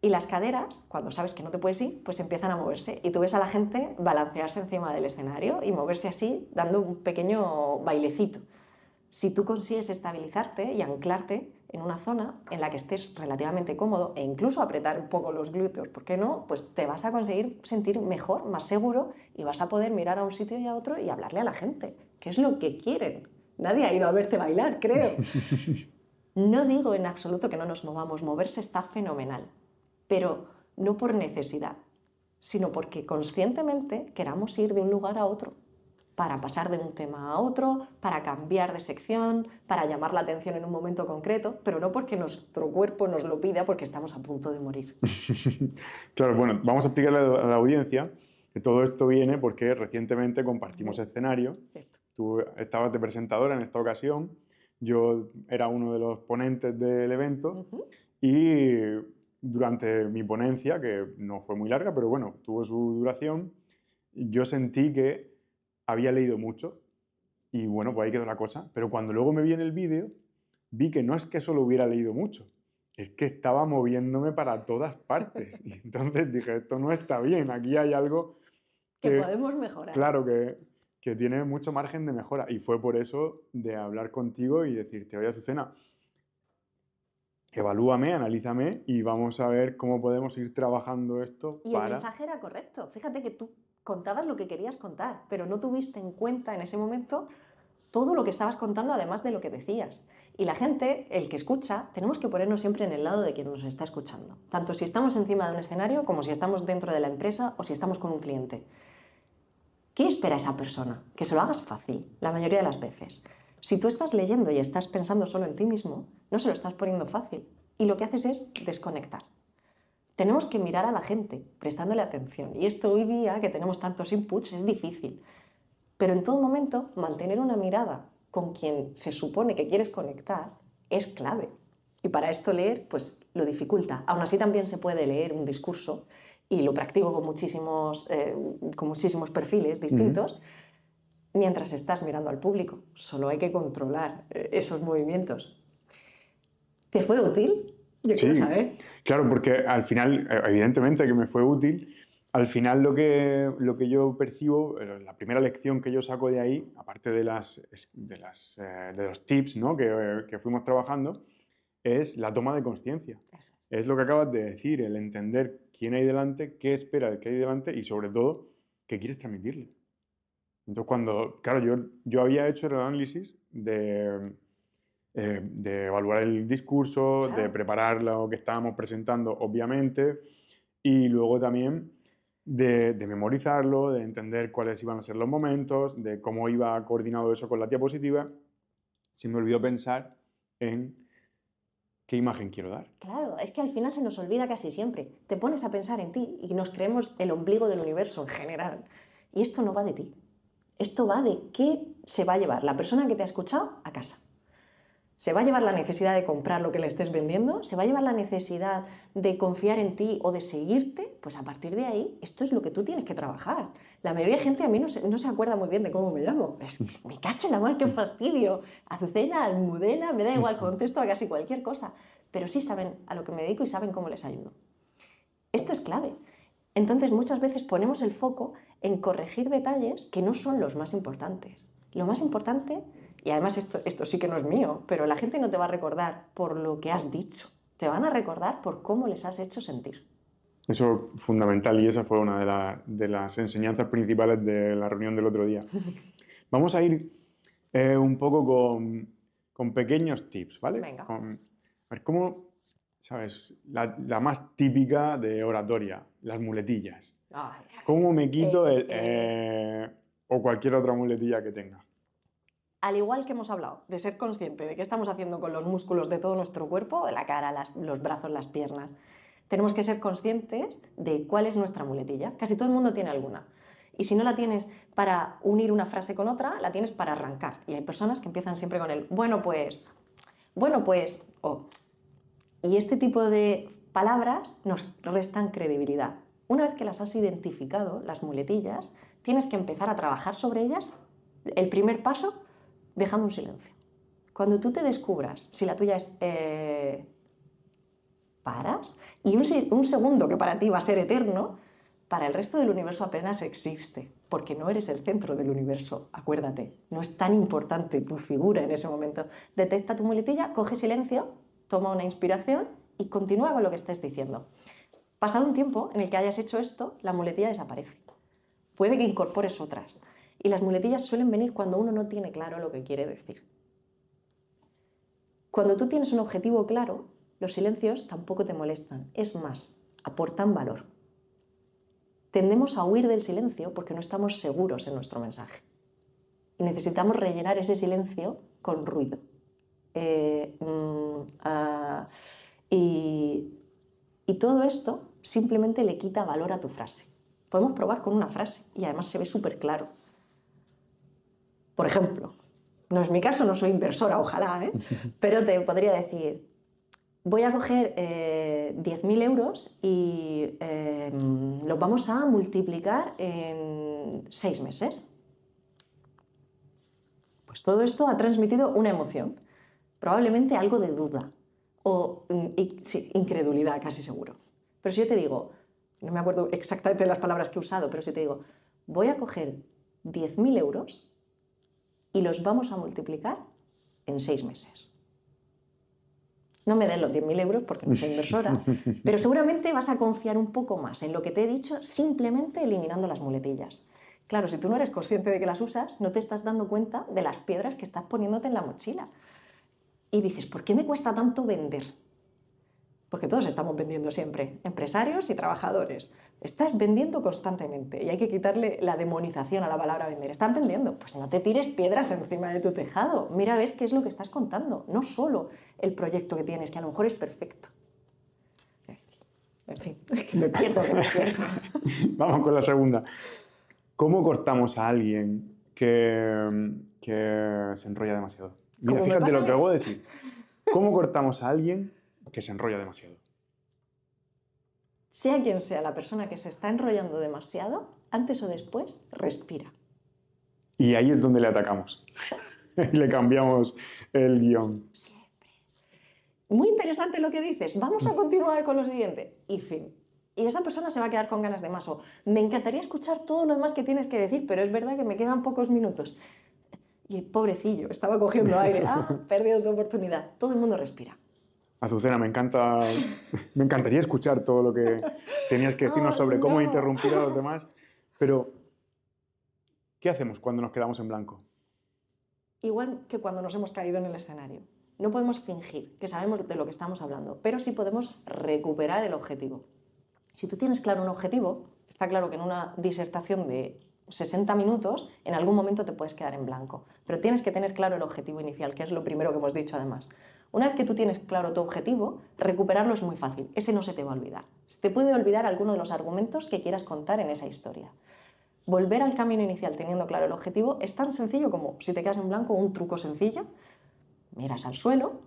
Y las caderas, cuando sabes que no te puedes ir, pues empiezan a moverse. Y tú ves a la gente balancearse encima del escenario y moverse así, dando un pequeño bailecito. Si tú consigues estabilizarte y anclarte en una zona en la que estés relativamente cómodo e incluso apretar un poco los glúteos, ¿por qué no? Pues te vas a conseguir sentir mejor, más seguro, y vas a poder mirar a un sitio y a otro y hablarle a la gente, que es lo que quieren. Nadie ha ido a verte bailar, creo. No digo en absoluto que no nos movamos, moverse está fenomenal, pero no por necesidad, sino porque conscientemente queramos ir de un lugar a otro, para pasar de un tema a otro, para cambiar de sección, para llamar la atención en un momento concreto, pero no porque nuestro cuerpo nos lo pida porque estamos a punto de morir. Claro, bueno, vamos a explicarle a la audiencia que todo esto viene porque recientemente compartimos escenario. Cierto. Tú estabas de presentadora en esta ocasión, yo era uno de los ponentes del evento y durante mi ponencia, que no fue muy larga, pero bueno, tuvo su duración, yo sentí que había leído mucho y bueno, pues ahí quedó la cosa. Pero cuando luego me vi en el vídeo, vi que no es que solo hubiera leído mucho, es que estaba moviéndome para todas partes. Y entonces dije, esto no está bien, aquí hay algo que podemos mejorar. Claro, que tiene mucho margen de mejora. Y fue por eso de hablar contigo y decirte, oye, Azucena, evalúame, analízame y vamos a ver cómo podemos ir trabajando esto y el mensaje era correcto. Fíjate que tú contabas lo que querías contar, pero no tuviste en cuenta en ese momento todo lo que estabas contando, además de lo que decías. Y la gente, el que escucha, tenemos que ponernos siempre en el lado de quien nos está escuchando. Tanto si estamos encima de un escenario como si estamos dentro de la empresa o si estamos con un cliente. ¿Qué espera esa persona? Que se lo hagas fácil, la mayoría de las veces. Si tú estás leyendo y estás pensando solo en ti mismo, no se lo estás poniendo fácil. Y lo que haces es desconectar. Tenemos que mirar a la gente, prestándole atención. Y esto hoy día, que tenemos tantos inputs, es difícil. Pero en todo momento, mantener una mirada con quien se supone que quieres conectar es clave. Y para esto leer, pues lo dificulta. Aún así también se puede leer un discurso y lo practico con muchísimos perfiles distintos, mientras estás mirando al público. Solo hay que controlar esos movimientos. ¿Te fue útil? Yo quiero saber. Claro, porque al final, evidentemente que me fue útil. Al final lo que yo percibo, la primera lección que yo saco de ahí, aparte de los tips, ¿no?, que fuimos trabajando, es la toma de conciencia. Es lo que acabas de decir, el entender quién hay delante, qué espera de qué hay delante y sobre todo, qué quieres transmitirle. Entonces claro, yo había hecho el análisis de evaluar el discurso, claro, de preparar lo que estábamos presentando, obviamente, y luego también de memorizarlo, de entender cuáles iban a ser los momentos, de cómo iba coordinado eso con la diapositiva. Se me olvidó pensar en qué imagen quiero dar. Claro, es que al final se nos olvida casi siempre. Te pones a pensar en ti y nos creemos el ombligo del universo en general. Y esto no va de ti. Esto va de qué se va a llevar la persona que te ha escuchado a casa. ¿Se va a llevar la necesidad de comprar lo que le estés vendiendo? ¿Se va a llevar la necesidad de confiar en ti o de seguirte? Pues a partir de ahí, esto es lo que tú tienes que trabajar. La mayoría de gente a mí no se acuerda muy bien de cómo me llamo. Me cacha la mar, qué fastidio. Azucena, Almudena, me da igual, contesto a casi cualquier cosa. Pero sí saben a lo que me dedico y saben cómo les ayudo. Esto es clave. Entonces, muchas veces ponemos el foco en corregir detalles que no son los más importantes. Lo más importante, y además esto sí que no es mío, pero la gente no te va a recordar por lo que has dicho, te van a recordar por cómo les has hecho sentir. Eso es fundamental y esa fue una de las enseñanzas principales de la reunión del otro día. Vamos a ir un poco con pequeños tips, ¿vale? Venga. A ver, ¿cómo, sabes, la más típica de oratoria, las muletillas? Ay, ¿Cómo me quito o cualquier otra muletilla que tenga? Al igual que hemos hablado de ser consciente de qué estamos haciendo con los músculos de todo nuestro cuerpo, de la cara, los brazos, las piernas, tenemos que ser conscientes de cuál es nuestra muletilla. Casi todo el mundo tiene alguna. Y si no la tienes para unir una frase con otra, la tienes para arrancar. Y hay personas que empiezan siempre con el bueno pues, o... Y este tipo de palabras nos restan credibilidad. Una vez que las has identificado, las muletillas, tienes que empezar a trabajar sobre ellas. El primer paso, dejando un silencio. Cuando tú te descubras si la tuya es paras, y un segundo que para ti va a ser eterno, para el resto del universo apenas existe, porque no eres el centro del universo, acuérdate, no es tan importante tu figura en ese momento. Detecta tu muletilla, coge silencio, toma una inspiración y continúa con lo que estés diciendo. Pasado un tiempo en el que hayas hecho esto, la muletilla desaparece. Puede que incorpores otras. Y las muletillas suelen venir cuando uno no tiene claro lo que quiere decir. Cuando tú tienes un objetivo claro, los silencios tampoco te molestan. Es más, aportan valor. Tendemos a huir del silencio porque no estamos seguros en nuestro mensaje. Y necesitamos rellenar ese silencio con ruido. Y todo esto simplemente le quita valor a tu frase. Podemos probar con una frase y además se ve súper claro. Por ejemplo, no es mi caso, no soy inversora, ojalá, pero te podría decir, voy a coger 10.000 euros y los vamos a multiplicar en 6 meses. Pues todo esto ha transmitido una emoción, probablemente algo de duda o incredulidad, casi seguro. Pero si yo te digo, no me acuerdo exactamente de las palabras que he usado, pero si te digo, voy a coger 10.000 euros y los vamos a multiplicar en 6 meses. No me den los 10.000 euros porque no soy inversora, pero seguramente vas a confiar un poco más en lo que te he dicho simplemente eliminando las muletillas. Claro, si tú no eres consciente de que las usas, no te estás dando cuenta de las piedras que estás poniéndote en la mochila. Y dices, ¿por qué me cuesta tanto vender? Porque todos estamos vendiendo siempre, empresarios y trabajadores. Estás vendiendo constantemente y hay que quitarle la demonización a la palabra vender. ¿Estás vendiendo? Pues no te tires piedras encima de tu tejado. Mira a ver qué es lo que estás contando, no solo el proyecto que tienes, que a lo mejor es perfecto. En fin, es que me pierdo. Vamos con la segunda. ¿Cómo cortamos a alguien que se enrolla demasiado? Mira, fíjate lo que acabo de decir. ¿Cómo cortamos a alguien que se enrolla demasiado? Sea quien sea la persona que se está enrollando demasiado, antes o después, respira. Y ahí es donde le atacamos. Y le cambiamos el guión. Siempre. Muy interesante lo que dices. Vamos a continuar con lo siguiente. Y fin. Y esa persona se va a quedar con ganas de más. O me encantaría escuchar todo lo demás que tienes que decir, pero es verdad que me quedan pocos minutos. Y pobrecillo, estaba cogiendo aire. Perdido tu oportunidad. Todo el mundo respira. Azucena, me encantaría escuchar todo lo que tenías que decirnos sobre cómo interrumpir a los demás, pero ¿qué hacemos cuando nos quedamos en blanco? Igual que cuando nos hemos caído en el escenario. No podemos fingir que sabemos de lo que estamos hablando, pero sí podemos recuperar el objetivo. Si tú tienes claro un objetivo, está claro que en una disertación de 60 minutos, en algún momento te puedes quedar en blanco, pero tienes que tener claro el objetivo inicial, que es lo primero que hemos dicho además. Una vez que tú tienes claro tu objetivo, recuperarlo es muy fácil, ese no se te va a olvidar. Se te puede olvidar alguno de los argumentos que quieras contar en esa historia. Volver al camino inicial teniendo claro el objetivo es tan sencillo como, si te quedas en blanco, un truco sencillo. miras al suelo,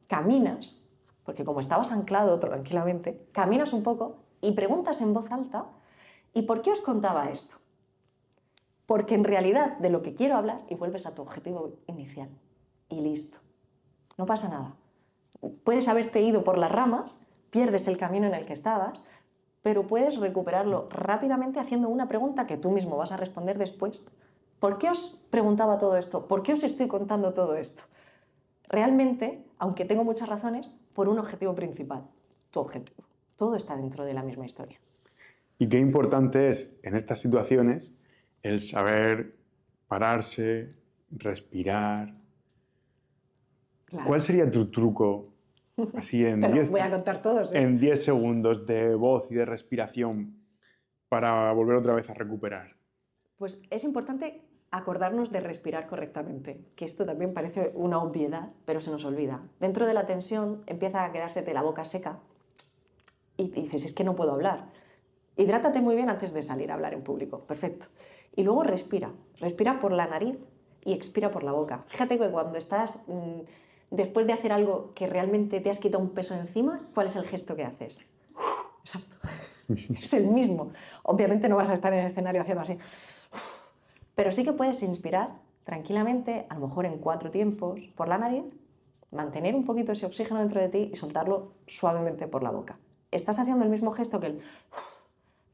caminas, porque como estabas anclado tranquilamente, caminas un poco y preguntas en voz alta, ¿y por qué os contaba esto? Porque en realidad de lo que quiero hablar, y vuelves a tu objetivo inicial, y listo, no pasa nada. Puedes haberte ido por las ramas, pierdes el camino en el que estabas, pero puedes recuperarlo rápidamente haciendo una pregunta que tú mismo vas a responder después. ¿Por qué os preguntaba todo esto? ¿Por qué os estoy contando todo esto? Realmente, aunque tengo muchas razones, por un objetivo principal, tu objetivo. Todo está dentro de la misma historia. Y qué importante es en estas situaciones el saber pararse, respirar. Claro. ¿Cuál sería tu truco así en Pero 10 voy a contar todos, ¿eh? en 10 segundos de voz y de respiración para volver otra vez a recuperar? Pues es importante acordarnos de respirar correctamente, que esto también parece una obviedad, pero se nos olvida. Dentro de la tensión empieza a quedársete la boca seca y dices, es que no puedo hablar. Hidrátate muy bien antes de salir a hablar en público, perfecto. Y luego respira, respira por la nariz y expira por la boca. Fíjate que cuando estás, después de hacer algo que realmente te has quitado un peso encima, ¿cuál es el gesto que haces? Exacto, es el mismo. Obviamente no vas a estar en el escenario haciendo así, pero sí que puedes inspirar tranquilamente, a lo mejor en 4 tiempos, por la nariz, mantener un poquito ese oxígeno dentro de ti y soltarlo suavemente por la boca. Estás haciendo el mismo gesto que el...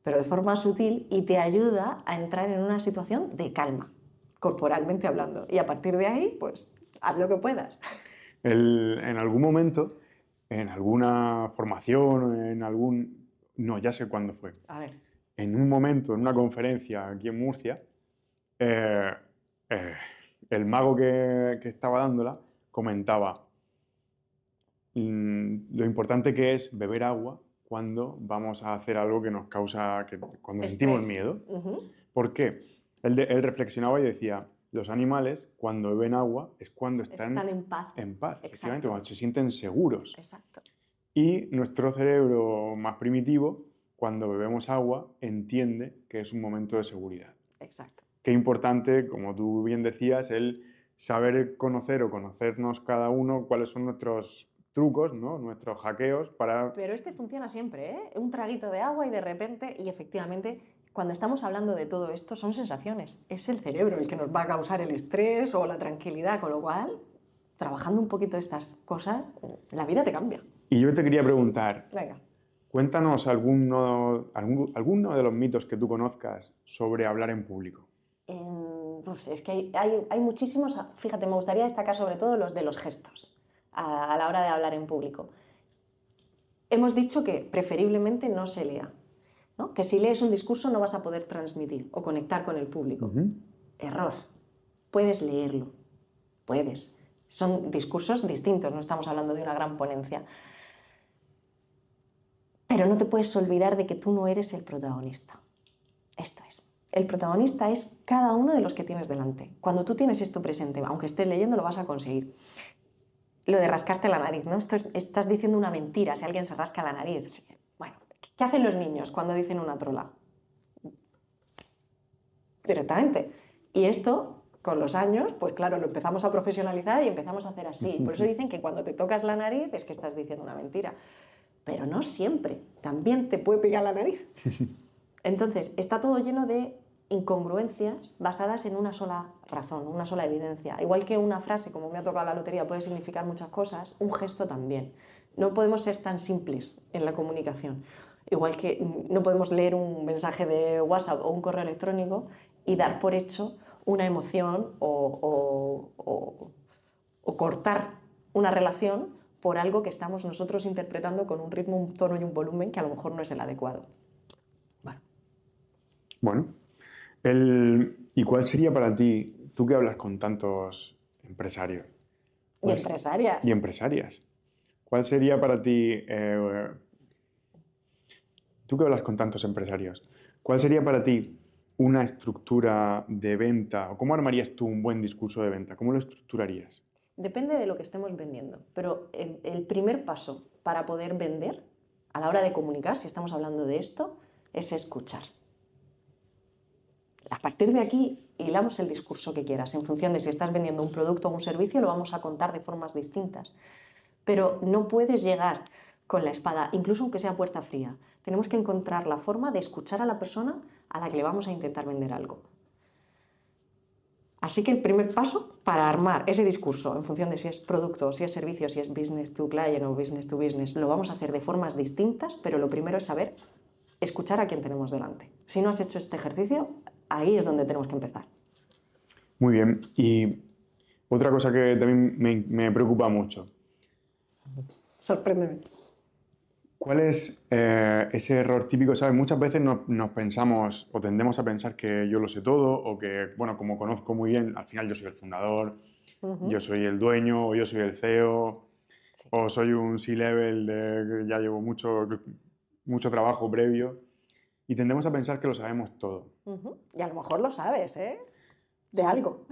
pero de forma sutil y te ayuda a entrar en una situación de calma, corporalmente hablando. Y a partir de ahí, pues, haz lo que puedas. En algún momento, en alguna formación, en algún... No, ya sé cuándo fue. A ver. En un momento, en una conferencia aquí en Murcia, eh, el mago que estaba dándola comentaba lo importante que es beber agua cuando vamos a hacer algo que nos causa, cuando sentimos miedo. ¿Por qué? Él reflexionaba y decía, los animales cuando beben agua es cuando están en paz. En paz, Exacto. efectivamente, cuando se sienten seguros. Exacto. Y nuestro cerebro más primitivo, cuando bebemos agua, entiende que es un momento de seguridad. Exacto. Qué importante, como tú bien decías, el saber conocer o conocernos cada uno cuáles son nuestros trucos, ¿no? Nuestros hackeos para... Pero este funciona siempre, ¿eh? Un traguito de agua y de repente, y efectivamente, cuando estamos hablando de todo esto, son sensaciones. Es el cerebro el que nos va a causar el estrés o la tranquilidad, con lo cual, trabajando un poquito estas cosas, la vida te cambia. Y yo te quería preguntar, Venga. cuéntanos alguno de los mitos que tú conozcas sobre hablar en público. Pues es que hay muchísimos. Fíjate, me gustaría destacar sobre todo los de los gestos a la hora de hablar en público. Hemos dicho que preferiblemente no se lea, ¿no? Que si lees un discurso no vas a poder transmitir o conectar con el público. Error. Puedes leerlo, puedes. Son discursos distintos, no estamos hablando de una gran ponencia. Pero no te puedes olvidar de que tú no eres el protagonista. Esto es. El protagonista es cada uno de los que tienes delante. Cuando tú tienes esto presente, aunque estés leyendo, lo vas a conseguir. Lo de rascarte la nariz, ¿no? Estás diciendo una mentira si alguien se rasca la nariz. Bueno, ¿qué hacen los niños cuando dicen una trola? Directamente. Y esto, con los años, pues claro, lo empezamos a profesionalizar y empezamos a hacer así. Por eso dicen que cuando te tocas la nariz es que estás diciendo una mentira. Pero no siempre. También te puede pillar la nariz. Entonces, está todo lleno de incongruencias basadas en una sola razón, una sola evidencia. Igual que una frase, como me ha tocado la lotería, puede significar muchas cosas, un gesto también. No podemos ser tan simples en la comunicación. Igual que no podemos leer un mensaje de WhatsApp o un correo electrónico y dar por hecho una emoción o cortar una relación por algo que estamos nosotros interpretando con un ritmo, un tono y un volumen que a lo mejor no es el adecuado. Bueno, ¿y cuál sería para ti, tú que hablas con tantos empresarios? Y empresarias. Y empresarias. ¿Cuál sería para ti, tú que hablas con tantos empresarios, cuál sería para ti una estructura de venta? ¿O cómo armarías tú un buen discurso de venta? ¿Cómo lo estructurarías? Depende de lo que estemos vendiendo, pero el primer paso para poder vender, a la hora de comunicar, si estamos hablando de esto, es escuchar. A partir de aquí, hilamos el discurso que quieras. En función de si estás vendiendo un producto o un servicio, lo vamos a contar de formas distintas. Pero no puedes llegar con la espada, incluso aunque sea puerta fría. Tenemos que encontrar la forma de escuchar a la persona a la que le vamos a intentar vender algo. Así que el primer paso para armar ese discurso, en función de si es producto, si es servicio, si es business to client o business to business, lo vamos a hacer de formas distintas, pero lo primero es saber escuchar a quien tenemos delante. Si no has hecho este ejercicio, ahí es donde tenemos que empezar. Muy bien. Y otra cosa que también me preocupa mucho. Sorpréndeme. ¿Cuál es ese error típico? ¿Sabes? Muchas veces nos pensamos o tendemos a pensar que yo lo sé todo o que, bueno, como conozco muy bien, al final yo soy el fundador, yo soy el dueño o yo soy el CEO Sí. o soy un C-level que ya llevo mucho trabajo previo y tendemos a pensar que lo sabemos todo. Y a lo mejor lo sabes, ¿eh? De algo.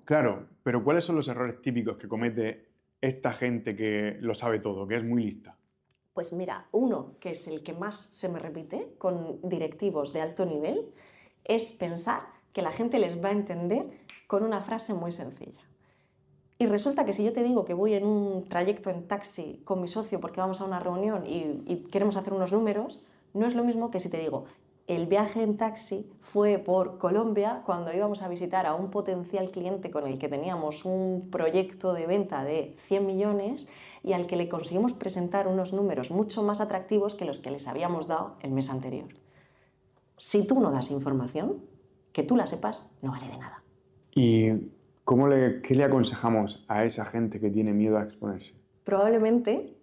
Claro, pero ¿cuáles son los errores típicos que comete esta gente que lo sabe todo, que es muy lista? Pues mira, uno que es el que más se me repite con directivos de alto nivel es pensar que la gente les va a entender con una frase muy sencilla. Y resulta que si yo te digo que voy en un trayecto en taxi con mi socio porque vamos a una reunión y queremos hacer unos números, no es lo mismo que si te digo, el viaje en taxi fue por Colombia cuando íbamos a visitar a un potencial cliente con el que teníamos un proyecto de venta de 100 millones y al que le conseguimos presentar unos números mucho más atractivos que los que les habíamos dado el mes anterior. Si tú no das información, que tú la sepas, no vale de nada. ¿Y qué le aconsejamos a esa gente que tiene miedo a exponerse? Probablemente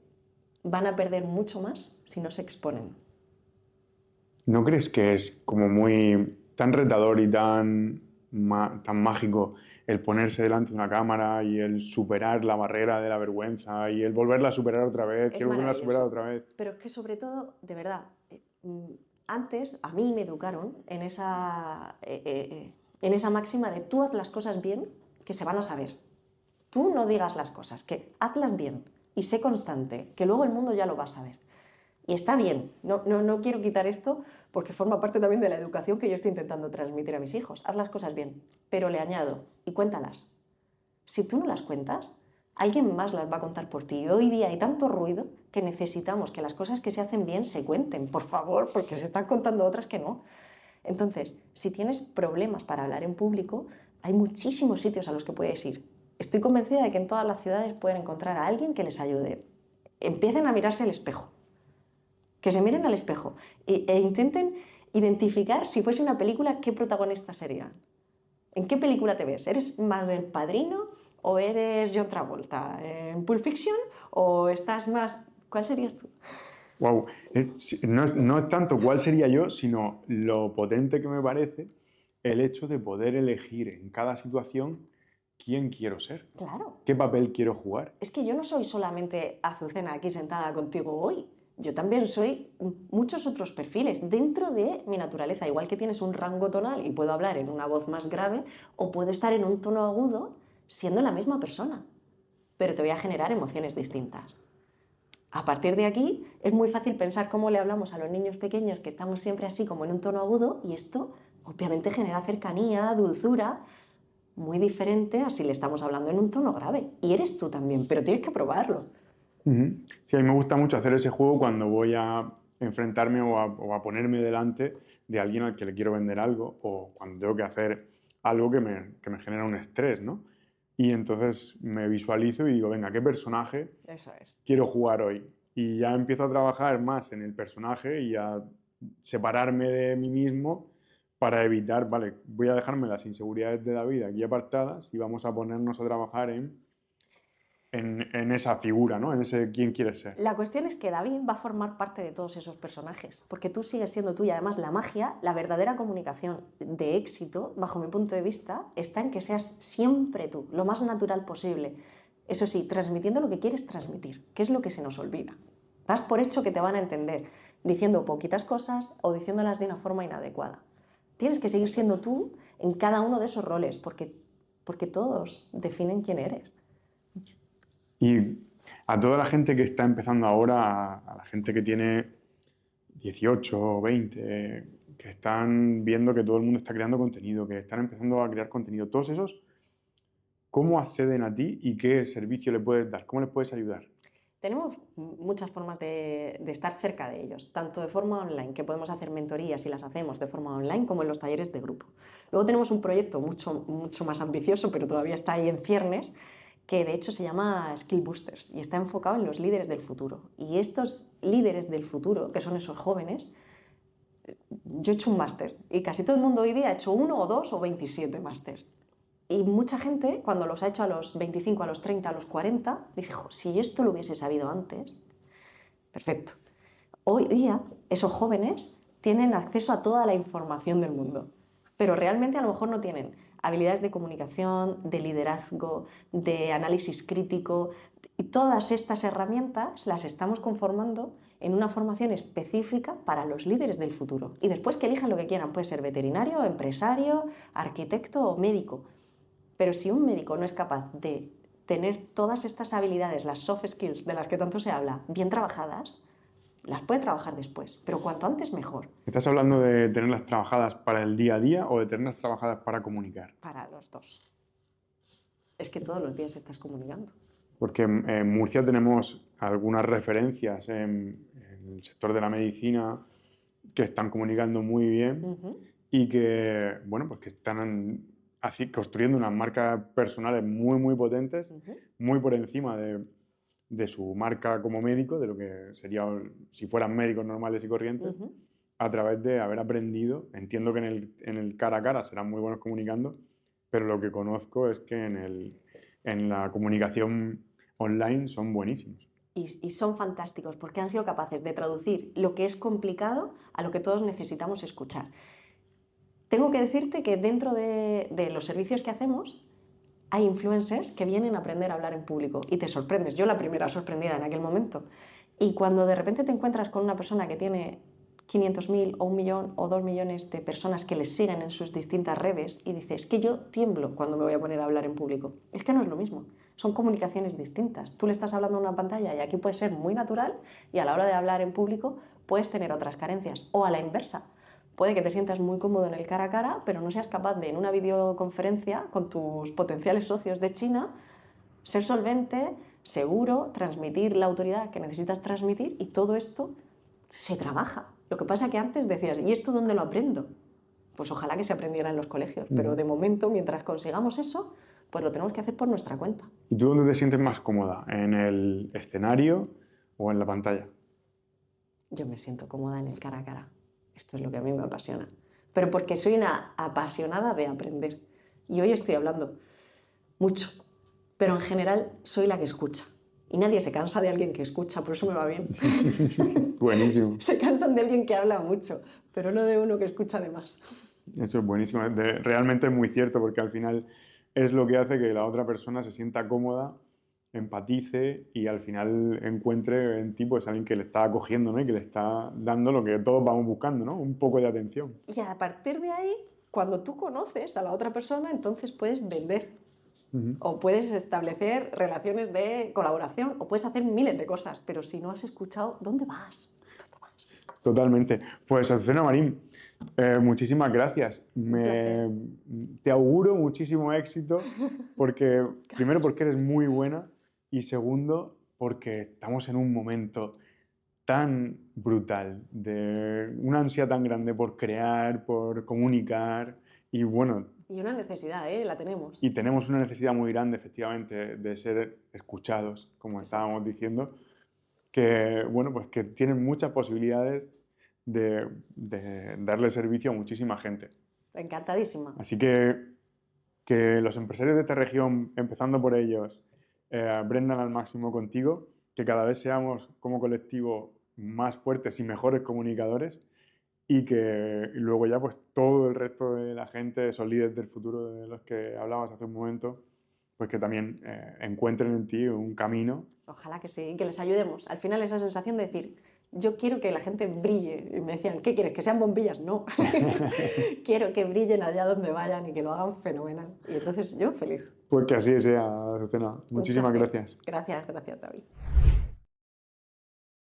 van a perder mucho más si no se exponen. ¿No crees que es como tan retador y tan mágico el ponerse delante de una cámara y el superar la barrera de la vergüenza y el volverla a superar otra vez, Es quiero volverla a superar maravilloso. otra vez? Pero es que sobre todo, de verdad, antes a mí me educaron en esa máxima de tú haz las cosas bien, que se van a saber. Tú no digas las cosas, que hazlas bien y sé constante, que luego el mundo ya lo va a saber. Y está bien, no quiero quitar esto porque forma parte también de la educación que yo estoy intentando transmitir a mis hijos. Haz las cosas bien, pero le añado, y cuéntalas. Si tú no las cuentas, alguien más las va a contar por ti. Y hoy día hay tanto ruido que necesitamos que las cosas que se hacen bien se cuenten, por favor, porque se están contando otras que no. Entonces, si tienes problemas para hablar en público, hay muchísimos sitios a los que puedes ir. Estoy convencida de que en todas las ciudades pueden encontrar a alguien que les ayude. Empiecen a mirarse al espejo. Que se miren al espejo e intenten identificar, si fuese una película, qué protagonista serían. ¿En qué película te ves? ¿Eres más El Padrino o eres John Travolta? ¿En Pulp Fiction o estás más...? ¿Cuál serías tú? Wow. No es tanto cuál sería yo, sino lo potente que me parece el hecho de poder elegir en cada situación quién quiero ser, Claro. qué papel quiero jugar. Es que yo no soy solamente Azucena aquí sentada contigo hoy. Yo también soy muchos otros perfiles dentro de mi naturaleza. Igual que tienes un rango tonal y puedo hablar en una voz más grave o puedo estar en un tono agudo siendo la misma persona. Pero te voy a generar emociones distintas. A partir de aquí es muy fácil pensar cómo le hablamos a los niños pequeños que estamos siempre así como en un tono agudo y esto obviamente genera cercanía, dulzura, muy diferente a si le estamos hablando en un tono grave. Y eres tú también, pero tienes que probarlo. Sí, a mí me gusta mucho hacer ese juego cuando voy a enfrentarme o a ponerme delante de alguien al que le quiero vender algo o cuando tengo que hacer algo que me genera un estrés, ¿no? Y entonces me visualizo y digo, venga, ¿qué personaje Eso es. quiero jugar hoy? Y ya empiezo a trabajar más en el personaje y a separarme de mí mismo para evitar, vale, voy a dejarme las inseguridades de la vida aquí apartadas y vamos a ponernos a trabajar en esa figura, ¿no? En ese quién quieres ser. La cuestión es que David va a formar parte de todos esos personajes, porque tú sigues siendo tú y además la magia, la verdadera comunicación de éxito, bajo mi punto de vista, está en que seas siempre tú, lo más natural posible. Eso sí, transmitiendo lo que quieres transmitir, que es lo que se nos olvida. Das por hecho que te van a entender, diciendo poquitas cosas o diciéndolas de una forma inadecuada. Tienes que seguir siendo tú en cada uno de esos roles, porque todos definen quién eres. Y a toda la gente que está empezando ahora, a la gente que tiene 18 o 20, que están viendo que todo el mundo está creando contenido, que están empezando a crear contenido, todos esos, ¿cómo acceden a ti y qué servicio le puedes dar? ¿Cómo les puedes ayudar? Tenemos muchas formas de estar cerca de ellos, tanto de forma online, que podemos hacer mentorías y las hacemos de forma online, como en los talleres de grupo. Luego tenemos un proyecto mucho más ambicioso, pero todavía está ahí en ciernes, que de hecho se llama Skill Boosters y está enfocado en los líderes del futuro. Y estos líderes del futuro, que son esos jóvenes, yo he hecho un máster y casi todo el mundo hoy día ha hecho 1 o 2 o 27 másters. Y mucha gente, cuando los ha hecho a los 25, a los 30, a los 40, dice, si esto lo hubiese sabido antes, perfecto. Hoy día, esos jóvenes tienen acceso a toda la información del mundo, pero realmente a lo mejor no tienen habilidades de comunicación, de liderazgo, de análisis crítico, y todas estas herramientas las estamos conformando en una formación específica para los líderes del futuro. Y después que elijan lo que quieran, puede ser veterinario, empresario, arquitecto o médico. Pero si un médico no es capaz de tener todas estas habilidades, las soft skills de las que tanto se habla, bien trabajadas, las puede trabajar después, pero cuanto antes mejor. ¿Estás hablando de tenerlas trabajadas para el día a día o de tenerlas trabajadas para comunicar? Para los dos. Es que todos los días estás comunicando. Porque en Murcia tenemos algunas referencias en el sector de la medicina que están comunicando muy bien y que, bueno, pues que están así construyendo unas marcas personales muy potentes, muy por encima de su marca como médico, de lo que sería si fueran médicos normales y corrientes, a través de haber aprendido. Entiendo que en el cara a cara serán muy buenos comunicando, pero lo que conozco es que en la comunicación online son buenísimos. Y son fantásticos porque han sido capaces de traducir lo que es complicado a lo que todos necesitamos escuchar. Tengo que decirte que dentro de los servicios que hacemos hay influencers que vienen a aprender a hablar en público y te sorprendes. Yo la primera sorprendida en aquel momento. Y cuando de repente te encuentras con una persona que tiene 500.000 o 1 millón o 2 millones de personas que les siguen en sus distintas redes y dices, es que yo tiemblo cuando me voy a poner a hablar en público. Es que no es lo mismo, son comunicaciones distintas. Tú le estás hablando a una pantalla y aquí puede ser muy natural y a la hora de hablar en público puedes tener otras carencias. O a la inversa, puede que te sientas muy cómodo en el cara a cara, pero no seas capaz de en una videoconferencia con tus potenciales socios de China ser solvente, seguro, transmitir la autoridad que necesitas transmitir y todo esto se trabaja. Lo que pasa es que antes decías, ¿y esto dónde lo aprendo? Pues ojalá que se aprendiera en los colegios, pero de momento, mientras consigamos eso, pues lo tenemos que hacer por nuestra cuenta. ¿Y tú dónde te sientes más cómoda? ¿En el escenario o en la pantalla? Yo me siento cómoda en el cara a cara. Esto es lo que a mí me apasiona. Pero porque soy una apasionada de aprender. Y hoy estoy hablando mucho, pero en general soy la que escucha. Y nadie se cansa de alguien que escucha, por eso me va bien. Buenísimo. Se cansan de alguien que habla mucho, pero no de uno que escucha de más. Eso es buenísimo. Realmente es muy cierto porque al final es lo que hace que la otra persona se sienta cómoda, empatice y al final encuentre en ti pues alguien que le está acogiendo, ¿no? Y que le está dando lo que todos vamos buscando, ¿no? Un poco de atención. Y a partir de ahí, cuando tú conoces a la otra persona, entonces puedes vender. O puedes establecer relaciones de colaboración, o puedes hacer miles de cosas, pero si no has escuchado, ¿dónde vas? ¿Dónde vas? Totalmente. Pues Azucena Marín, muchísimas gracias. Te auguro muchísimo éxito, porque primero porque eres muy buena y segundo porque estamos en un momento tan brutal, de una ansia tan grande por crear, por comunicar y bueno... Y una necesidad, la tenemos. Y tenemos una necesidad muy grande, efectivamente, de ser escuchados, como estábamos diciendo, que, bueno, pues que tienen muchas posibilidades de darle servicio a muchísima gente. Encantadísima. Así que los empresarios de esta región, empezando por ellos, aprendan al máximo contigo, que cada vez seamos como colectivo más fuertes y mejores comunicadores y que luego ya pues todo el resto de la gente, esos líderes del futuro de los que hablabas hace un momento, pues que también encuentren en ti un camino. Ojalá que sí, y que les ayudemos. Al final esa sensación de decir, yo quiero que la gente brille. Y me decían, ¿qué quieres? ¿Que sean bombillas? No. Quiero que brillen allá donde vayan y que lo hagan fenomenal. Y entonces yo feliz. Pues que así sea, Azucena. Muchísimas gracias. Gracias, David.